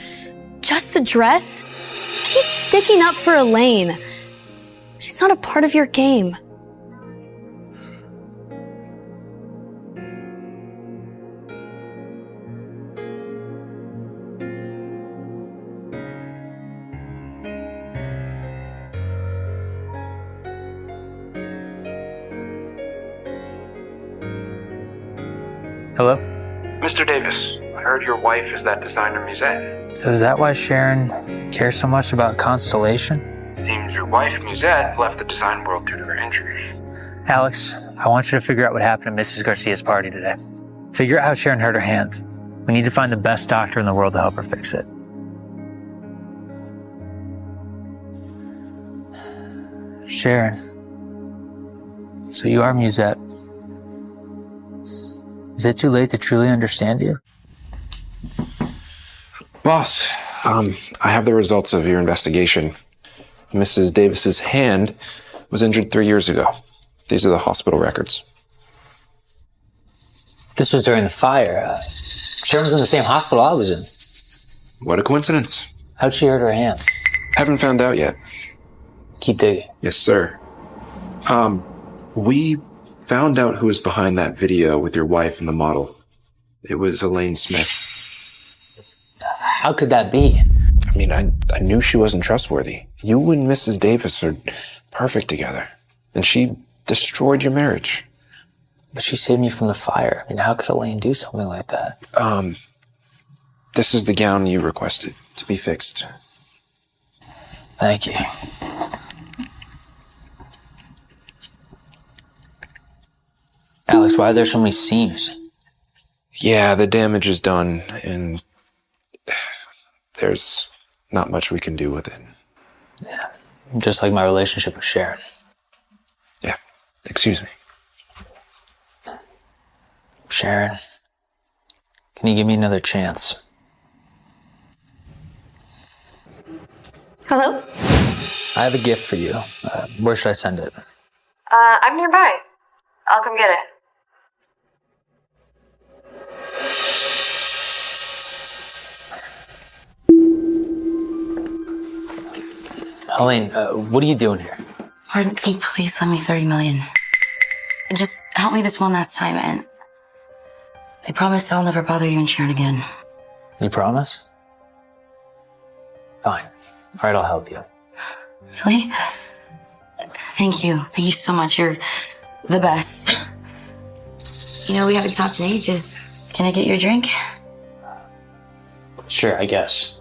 Just a dress? Keep sticking up for Elaine. She's not a part of your game. Hello? Mr. Davis, I heard your wife is that designer Musette. So is that why Sharon cares so much about Constellation? Seems your wife Musette left the design world due to her injury. Alex, I want you to figure out what happened to Mrs. Garcia's party today. Figure out how Sharon hurt her hand. We need to find the best doctor in the world to help her fix it. Sharon. So you are Musette. Is it too late to truly understand you? Boss, I have the results of your investigation. Mrs. Davis's hand was injured 3 years ago. These are the hospital records. This was during the fire. Sharon was in the same hospital I was in. What a coincidence. How'd she hurt her hand? Haven't found out yet. Keep digging. Yes, sir. We found out who was behind that video with your wife and the model. It was Elaine Smith. How could that be? I mean, I knew she wasn't trustworthy. You and Mrs. Davis are perfect together. And she destroyed your marriage. But she saved me from the fire. I mean, how could Elaine do something like that? This is the gown you requested to be fixed. Thank you. Alex, why are there so many seams? Yeah, the damage is done, and there's not much we can do with it. Yeah, just like my relationship with Sharon. Yeah, excuse me. Sharon, Can you give me another chance? Hello? I have a gift for you. Where should I send it? I'm nearby. I'll come get it. Elaine, what are you doing here? Pardon, can you please lend me $30 million? And just help me this one last time, and I promise I'll never bother you and Sharon again. You promise? Fine. All right, I'll help you. Really? Thank you. Thank you so much. You're the best. You know, we haven't talked in ages. Can I get you a drink? Sure, I guess.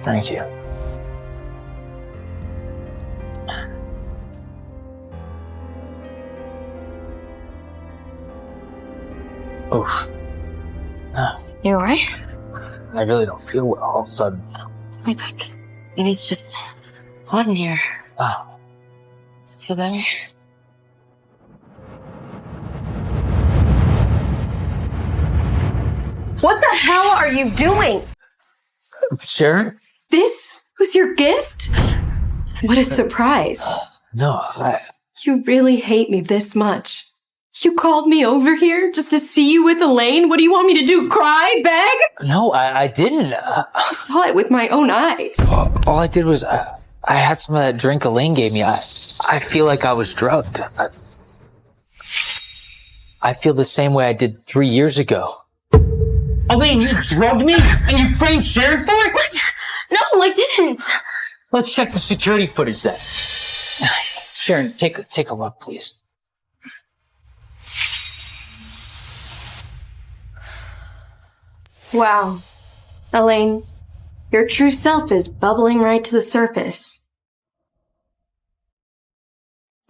Thank you. Oof. You alright? I really don't feel well all of a sudden. My back. Maybe it's just hot in here. Oh. Does it feel better? What the hell are you doing? Sharon? This was your gift? What a surprise. No, You really hate me this much. You called me over here just to see you with Elaine? What do you want me to do? Cry? Beg? No, I didn't. I saw it with my own eyes. All I did was I had some of that drink Elaine gave me. I feel like I was drugged. I feel the same way I did 3 years ago. Elaine, you drugged me and you framed Sharon for it? What? No, I didn't. Let's check the security footage then. Sharon, take a look, please. Wow. Elaine, your true self is bubbling right to the surface.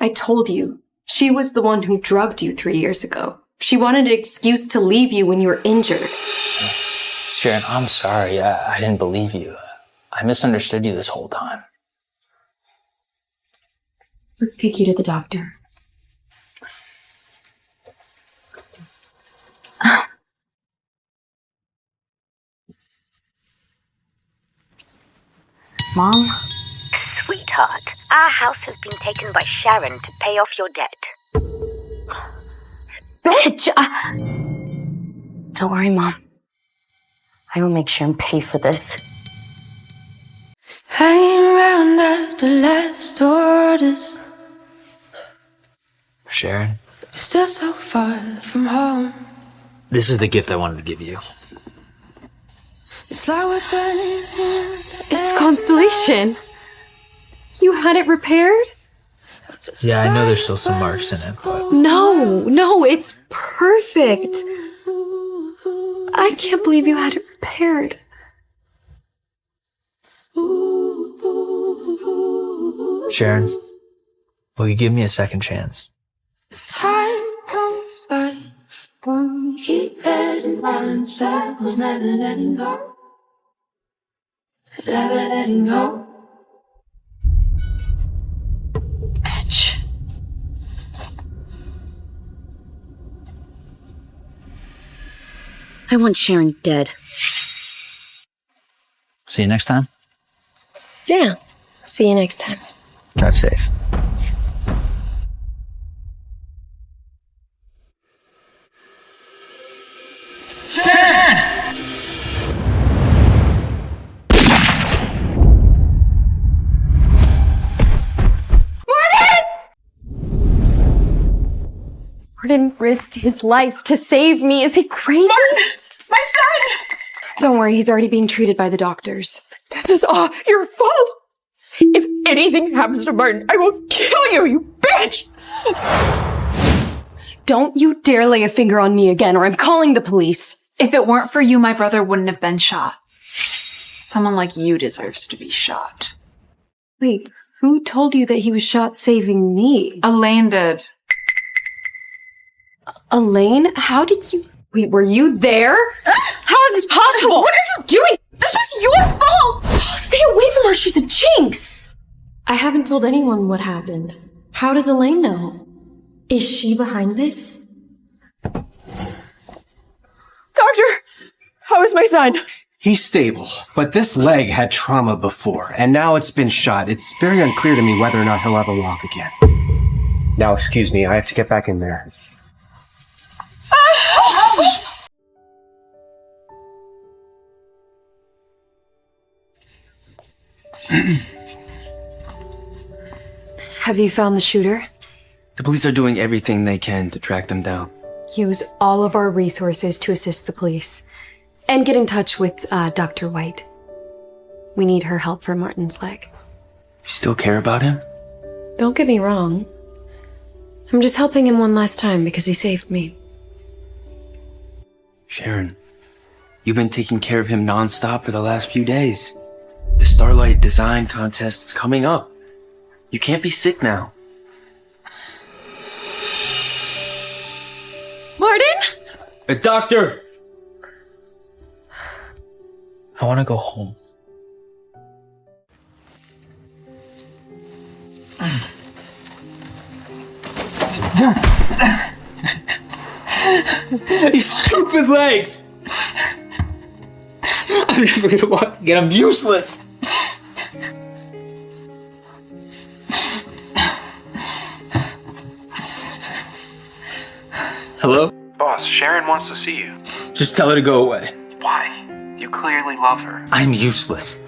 I told you, she was the one who drugged you 3 years ago. She wanted an excuse to leave you when you were injured. Sharon, I'm sorry. I didn't believe you. I misunderstood you this whole time. Let's take you to the doctor. Mom? Sweetheart, our house has been taken by Sharon to pay off your debt. Bitch! Don't worry, Mom. I will make Sharon pay for this. Hanging around after last orders. Sharon, Still so far from home. this is the gift I wanted to give you. It's like we're burning in It's Constellation. You had it repaired? Yeah, I know there's still some marks in it, but No, it's perfect. I can't believe you had it repaired. Sharon, will you give me a second chance? time comes by. Won't keep heading round in circles, never letting go. Never letting go. Bitch. I want Sharon dead. See you next time. Yeah. See you next time. Drive safe. Martin risked his life to save me. Is he crazy? Martin! My son! Don't worry, he's already being treated by the doctors. This is all your fault! If anything happens to Martin, I will kill you, you bitch! Don't you dare lay a finger on me again, or I'm calling the police. If it weren't for you, my brother wouldn't have been shot. Someone like you deserves to be shot. Wait, who told you that he was shot saving me? Elaine did. Elaine, how did you... Wait, were you there? How is this possible? What are you doing? This was your fault! Stay away from her, she's a jinx! I haven't told anyone what happened. How does Elaine know? Is she behind this? Doctor, how is my son? He's stable, but this leg had trauma before, and now it's been shot. It's very unclear to me whether or not he'll ever walk again. Now, excuse me, I have to get back in there. Have you found the shooter? The police are doing everything they can to track them down. Use all of our resources to assist the police. And get in touch with Dr. White. We need her help for Martin's leg. You still care about him? Don't get me wrong. I'm just helping him one last time because he saved me. Sharon, you've been taking care of him nonstop for the last few days. The Starlight Design Contest is coming up. You can't be sick now. Martin? Doctor! I want to go home. These stupid legs! I'm never gonna walk again. I'm useless. Hello? Boss, Sharon wants to see you. Just tell her to go away. Why? You clearly love her. I'm useless.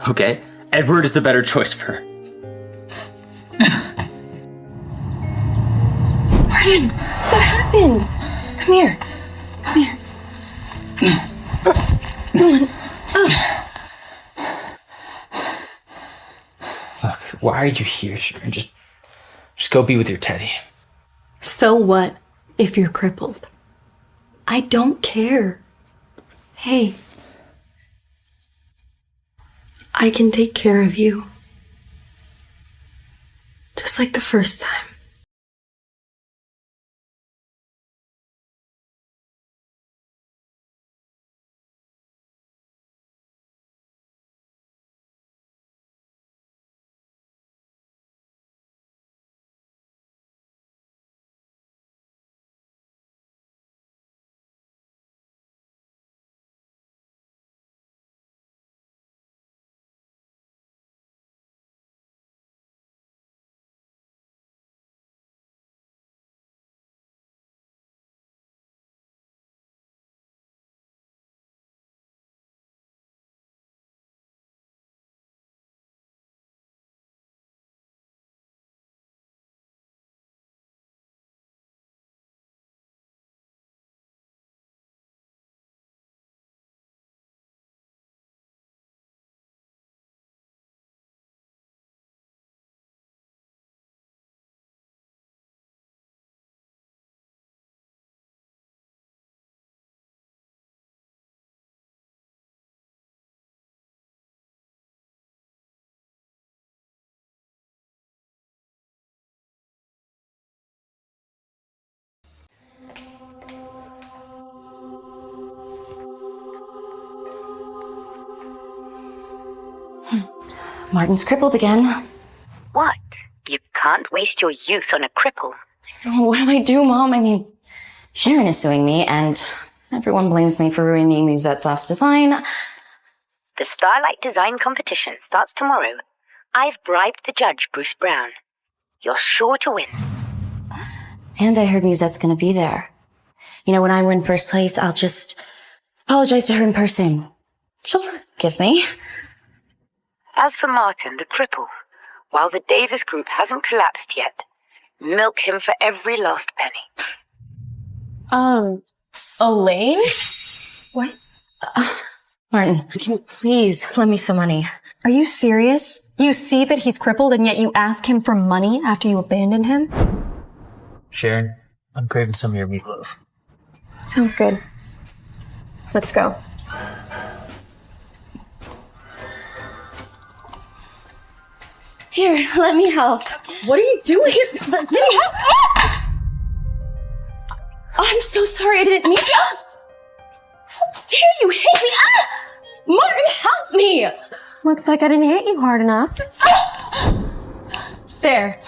Okay? Edward is the better choice for her. Martin, what happened? Come here. Come here. Come on. Look, why are you here, Sharon? Just go be with your Teddy. So what if you're crippled? I don't care. Hey. I can take care of you. Just like the first time. Martin's crippled again. What? You can't waste your youth on a cripple. What do I do, Mom? I mean, Sharon is suing me, and everyone blames me for ruining Musette's last design. The Starlight Design Competition starts tomorrow. I've bribed the judge, Bruce Brown. You're sure to win. And I heard Musette's gonna be there. You know, when I win first place, I'll just apologize to her in person. She'll forgive me. As for Martin, the cripple, while the Davis group hasn't collapsed yet, milk him for every last penny. Elaine? What? Martin, can you please lend me some money? Are you serious? You see that he's crippled and yet you ask him for money after you abandoned him? Sharon, I'm craving some of your meatloaf. Sounds good. Let's go. Here, let me help. What are you doing? Let me help. I'm so sorry, I didn't mean to. How dare you hit me? Ah! Martin, help me! Looks like I didn't hit you hard enough. There.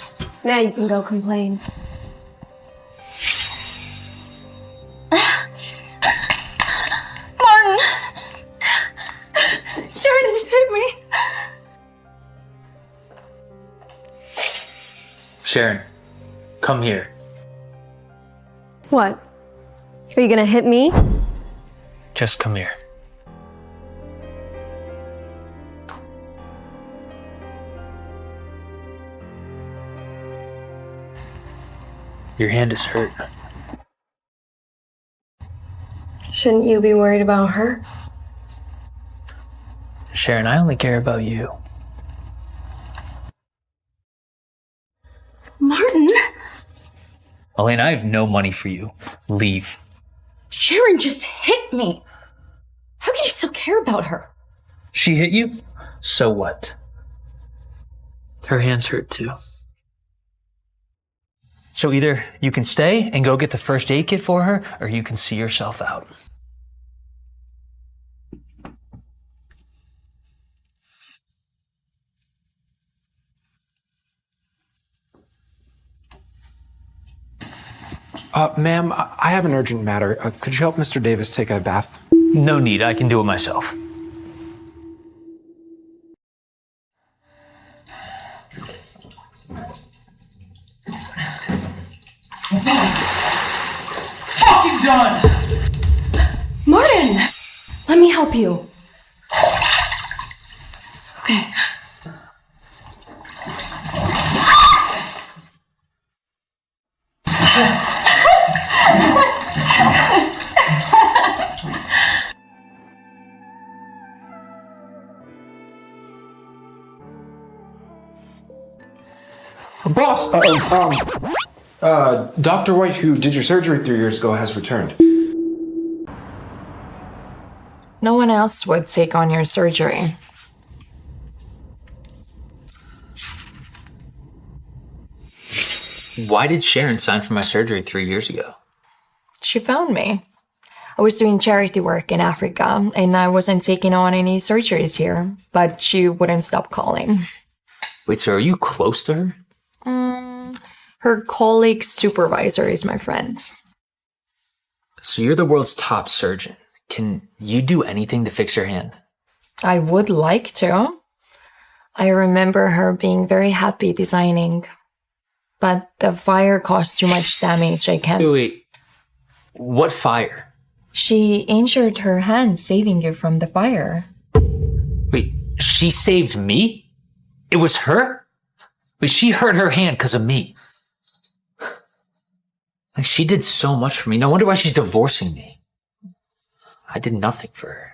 Now you can go complain. Martin! Sharon just hit me. Sharon, come here. What? Are you gonna hit me? Just come here. Your hand is hurt. Shouldn't you be worried about her? Sharon, I only care about you. Martin! Elaine, I have no money for you. Leave. Sharon just hit me. How can you still care about her? She hit you? So what? Her hands hurt too. So either you can stay and go get the first aid kit for her, or you can see yourself out. Ma'am, I have an urgent matter. Could you help Mr. Davis take a bath? No need, I can do it myself. Fucking done! Martin! Let me help you. Okay. Boss! Dr. White, who did your surgery 3 years ago, has returned. No one else would take on your surgery. Why did Sharon sign for my surgery 3 years ago? She found me. I was doing charity work in Africa, and I wasn't taking on any surgeries here, but she wouldn't stop calling. Wait, so are you close to her? Her colleague supervisor is my friend. So you're the world's top surgeon. Can you do anything to fix her hand? I would like to. I remember her being very happy designing, but the fire caused too much damage. I can't. Wait, what fire? She injured her hand saving you from the fire. Wait, she saved me? It was her? Wait, she hurt her hand because of me. Like, she did so much for me. No wonder why she's divorcing me. I did nothing for her.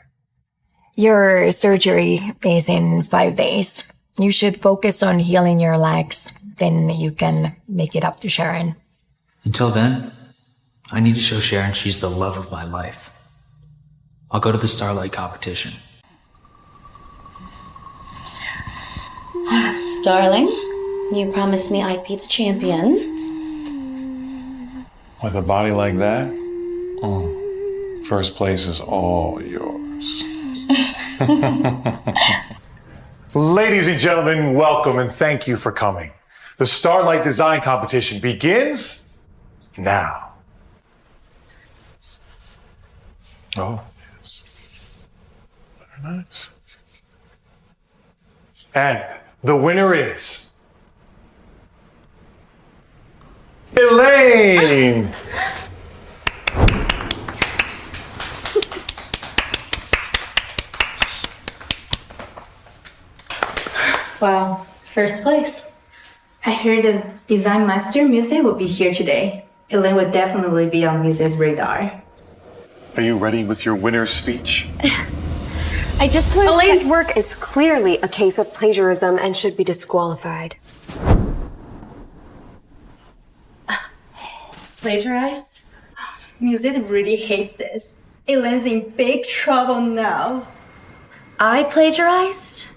Your surgery is in 5 days. You should focus on healing your legs. Then you can make it up to Sharon. Until then, I need to show Sharon she's the love of my life. I'll go to the Starlight competition. Darling, you promised me I'd be the champion. With a body like that, first place is all yours. Ladies and gentlemen, welcome and thank you for coming. The Starlight Design Competition begins now. Oh, yes. Very nice. And the winner is Elaine! Wow, first place. I heard the Design Master Muse will be here today. Elaine will definitely be on Muse's radar. Are you ready with your winner's speech? I just want to Elaine's work is clearly a case of plagiarism and should be disqualified. Plagiarized? Muse really hates this. Elaine's in big trouble now. I plagiarized?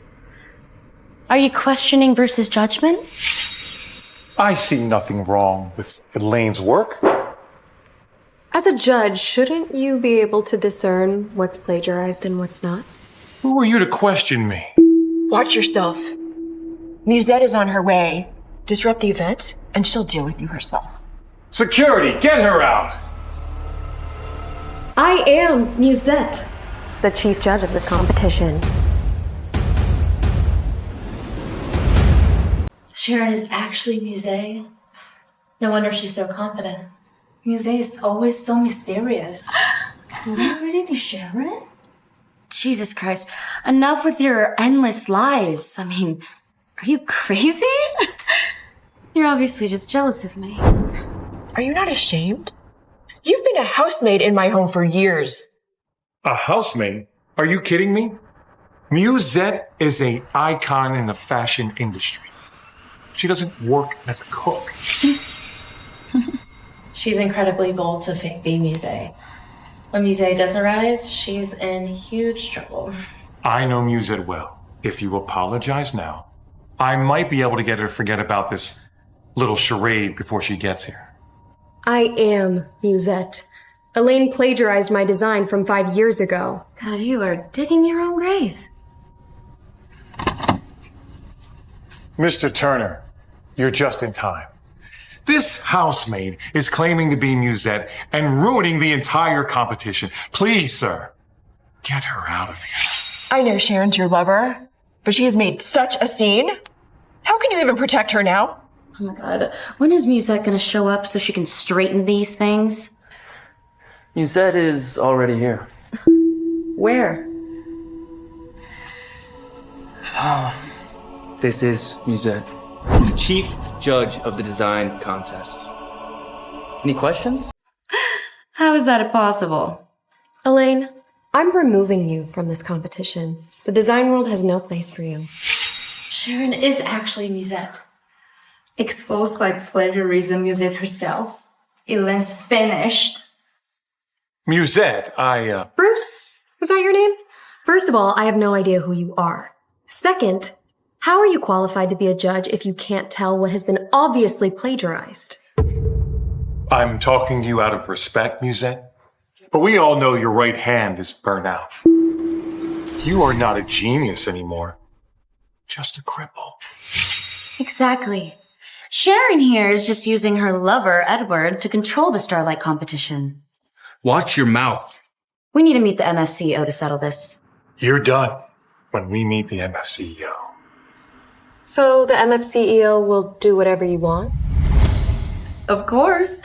Are you questioning Bruce's judgment? I see nothing wrong with Elaine's work. As a judge, shouldn't you be able to discern what's plagiarized and what's not? Who are you to question me? Watch yourself. Musette is on her way. Disrupt the event, and she'll deal with you herself. Security, get her out! I am Musette, the chief judge of this competition. Sharon is actually Muse. No wonder she's so confident. Muse is always so mysterious. Could it really be Sharon? Jesus Christ. Enough with your endless lies. I mean, are you crazy? You're obviously just jealous of me. Are you not ashamed? You've been a housemaid in my home for years. A housemaid? Are you kidding me? Musette is an icon in the fashion industry. She doesn't work as a cook. She's incredibly bold to fake be Muse. When Muse does arrive, she's in huge trouble. I know Musette well. If you apologize now, I might be able to get her to forget about this little charade before she gets here. I am Musette. Elaine plagiarized my design from 5 years ago. God, you are digging your own grave. Mr. Turner, you're just in time. This housemaid is claiming to be Musette and ruining the entire competition. Please, sir, get her out of here. I know Sharon's your lover, but she has made such a scene. How can you even protect her now? Oh my god. When is Musette gonna show up so she can straighten these things? Musette is already here. Where? This is Musette, chief judge of the design contest. Any questions? How is that possible? Elaine, I'm removing you from this competition. The design world has no place for you. Sharon is actually Musette. Exposed by plagiarism, Musette herself. Elaine's finished. Musette, Bruce? Was that your name? First of all, I have no idea who you are. Second, how are you qualified to be a judge if you can't tell what has been obviously plagiarized? I'm talking to you out of respect, Musette. But we all know your right hand is burnt out. You are not a genius anymore. Just a cripple. Exactly. Sharon here is just using her lover, Edward, to control the Starlight competition. Watch your mouth. We need to meet the MF CEO to settle this. You're done when we meet the MF CEO. So the MF CEO will do whatever you want? Of course.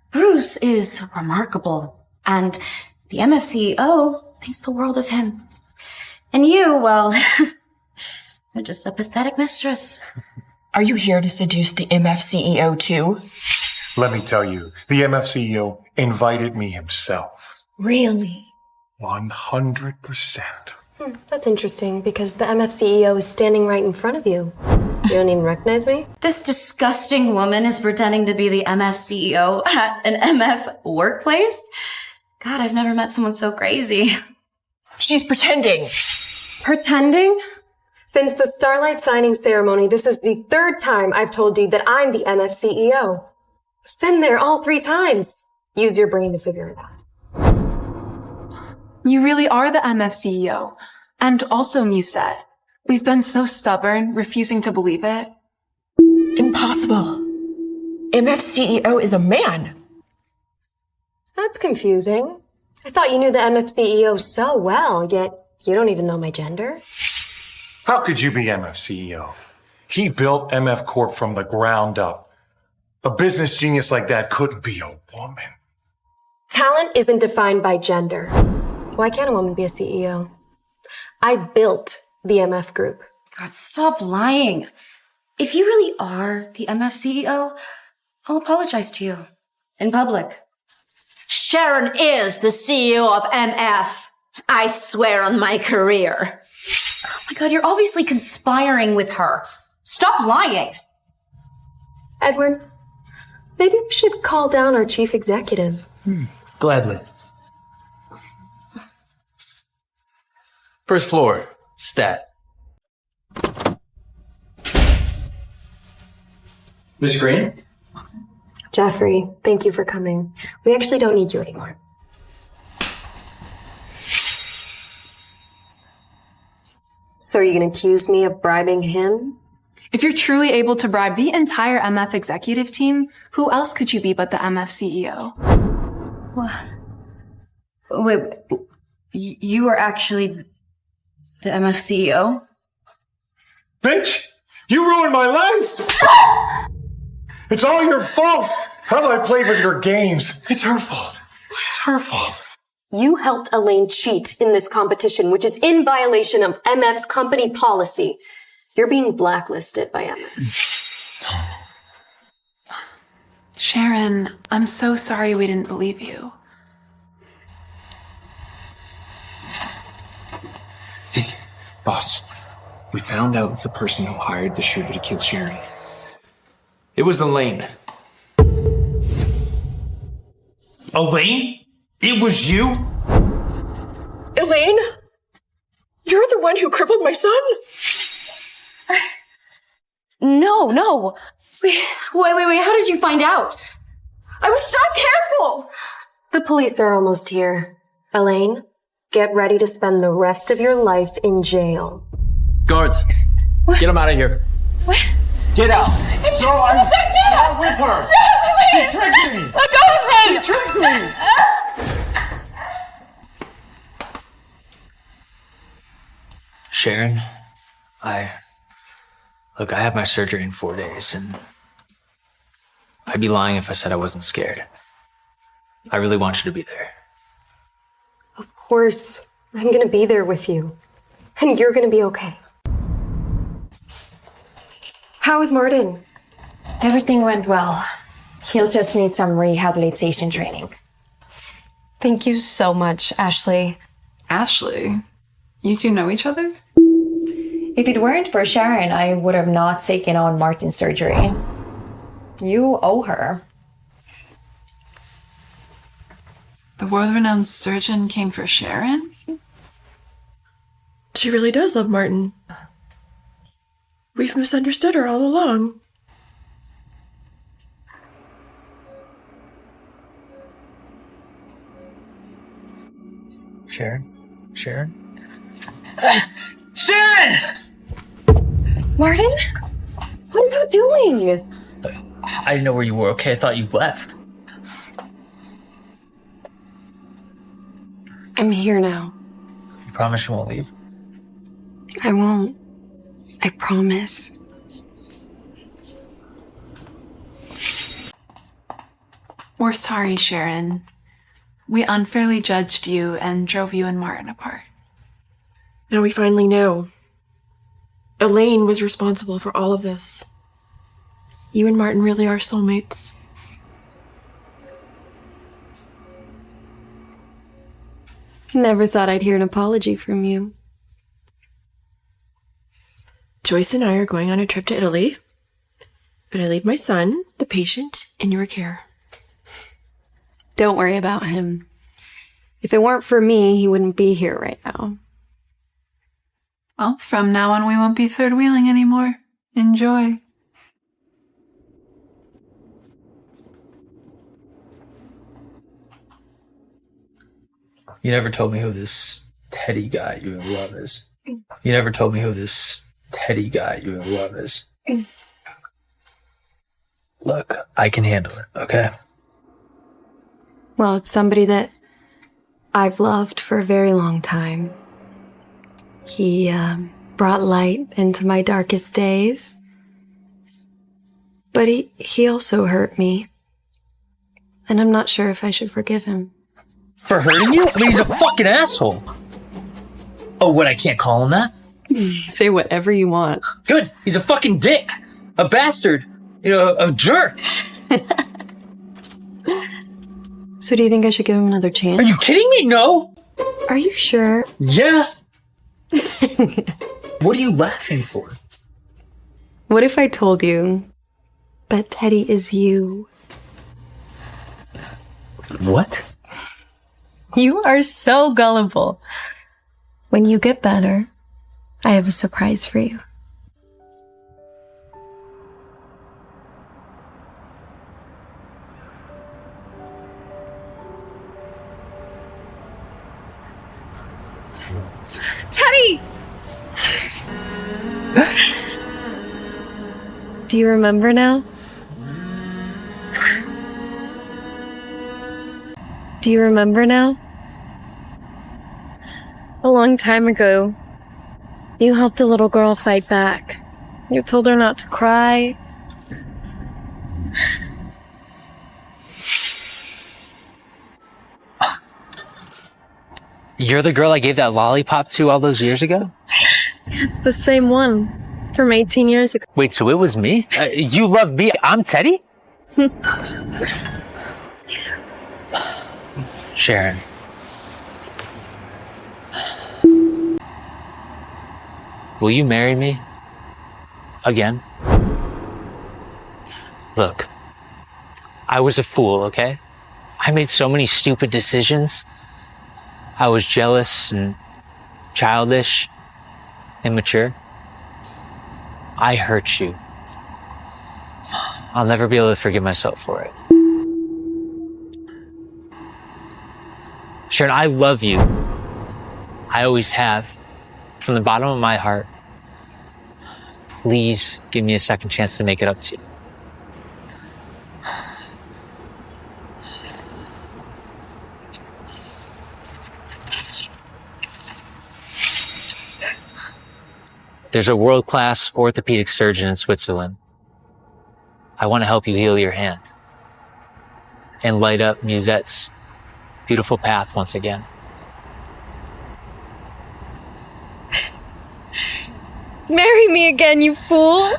Bruce is remarkable, and the MF CEO thinks the world of him. And you, well, you're just a pathetic mistress. Are you here to seduce the MF CEO too? Let me tell you, the MF CEO invited me himself. Really? 100%. That's interesting, because the MF CEO is standing right in front of you. You don't even recognize me? This disgusting woman is pretending to be the MF CEO at an MF workplace? God, I've never met someone so crazy. She's pretending. Pretending? Since the Starlight signing ceremony, this is the 3rd time I've told you that I'm the MF CEO. I've been there all 3 times. Use your brain to figure it out. You really are the MF CEO. And also Musette. We've been so stubborn, refusing to believe it. Impossible. MF CEO is a man. That's confusing. I thought you knew the MF CEO so well, yet you don't even know my gender. How could you be MF CEO? He built MF Corp from the ground up. A business genius like that couldn't be a woman. Talent isn't defined by gender. Why can't a woman be a CEO? I built the MF group. God, stop lying. If you really are the MF CEO, I'll apologize to you. In public. Sharon is the CEO of MF. I swear on my career. Oh my god, you're obviously conspiring with her. Stop lying. Edward, maybe we should call down our chief executive. Gladly. First floor, stat. Miss Green? Jeffrey, thank you for coming. We actually don't need you anymore. So are you going to accuse me of bribing him? If you're truly able to bribe the entire MF executive team, who else could you be but the MF CEO? What? Wait, you are actually the MF CEO? Bitch! You ruined my life! It's all your fault! How do I play with your games? It's her fault. It's her fault. You helped Elaine cheat in this competition, which is in violation of MF's company policy. You're being blacklisted by MF. Sharon, I'm so sorry we didn't believe you. Hey, boss. We found out the person who hired the shooter to kill Sharon. It was Elaine. Elaine? It was you? Elaine? You're the one who crippled my son? No. Wait, how did you find out? I was so careful! The police are almost here. Elaine, get ready to spend the rest of your life in jail. Guards, get him out of here. What? Get out. No, I'm not with her. She tricked me. Let go of me! She tricked me. Sharon, I had my surgery in 4 days, and I'd be lying if I said I wasn't scared. I really want you to be there. Of course, I'm gonna be there with you. And you're gonna be okay. How is Martin? Everything went well. He'll just need some rehabilitation training. Thank you so much, Ashley. Ashley? You two know each other? If it weren't for Sharon, I would have not taken on Martin's surgery. You owe her. The world-renowned surgeon came for Sharon? She really does love Martin. We've misunderstood her all along. Sharon? Sharon? Martin? What are you doing? I didn't know where you were, okay? I thought you left. I'm here now. You promise you won't leave? I won't. I promise. We're sorry, Sharon. We unfairly judged you and drove you and Martin apart. Now we finally know. Elaine was responsible for all of this. You and Martin really are soulmates. Never thought I'd hear an apology from you. Joyce and I are going on a trip to Italy, but I leave my son, the patient, in your care. Don't worry about him. If it weren't for me, he wouldn't be here right now. Well, from now on, we won't be third wheeling anymore. Enjoy. You never told me who this Teddy guy you in love is. You never told me who this Teddy guy you in love is. Look, I can handle it, okay? Well, it's somebody that I've loved for a very long time. He brought light into my darkest days. But he also hurt me. And I'm not sure if I should forgive him. For hurting you? I mean, he's a fucking asshole. Oh, what, I can't call him that? Say whatever you want. Good. He's a fucking dick. A bastard. You know, a jerk. So do you think I should give him another chance? Are you kidding me? No. Are you sure? Yeah. What are you laughing for? What if I told you that Teddy is you? What? You are so gullible. When you get better, I have a surprise for you. Teddy! Do you remember now? Do you remember now? A long time ago, you helped a little girl fight back. You told her not to cry. You're the girl I gave that lollipop to all those years ago? It's the same one from 18 years ago. Wait, so it was me? You love me? I'm Teddy? Sharon. Will you marry me? Again? Look, I was a fool, okay? I made so many stupid decisions. I was jealous and childish, immature. I hurt you. I'll never be able to forgive myself for it. Sharon, I love you. I always have. From the bottom of my heart. Please give me a second chance to make it up to you. There's a world-class orthopedic surgeon in Switzerland. I want to help you heal your hand and light up Musette's beautiful path once again. Marry me again, you fool!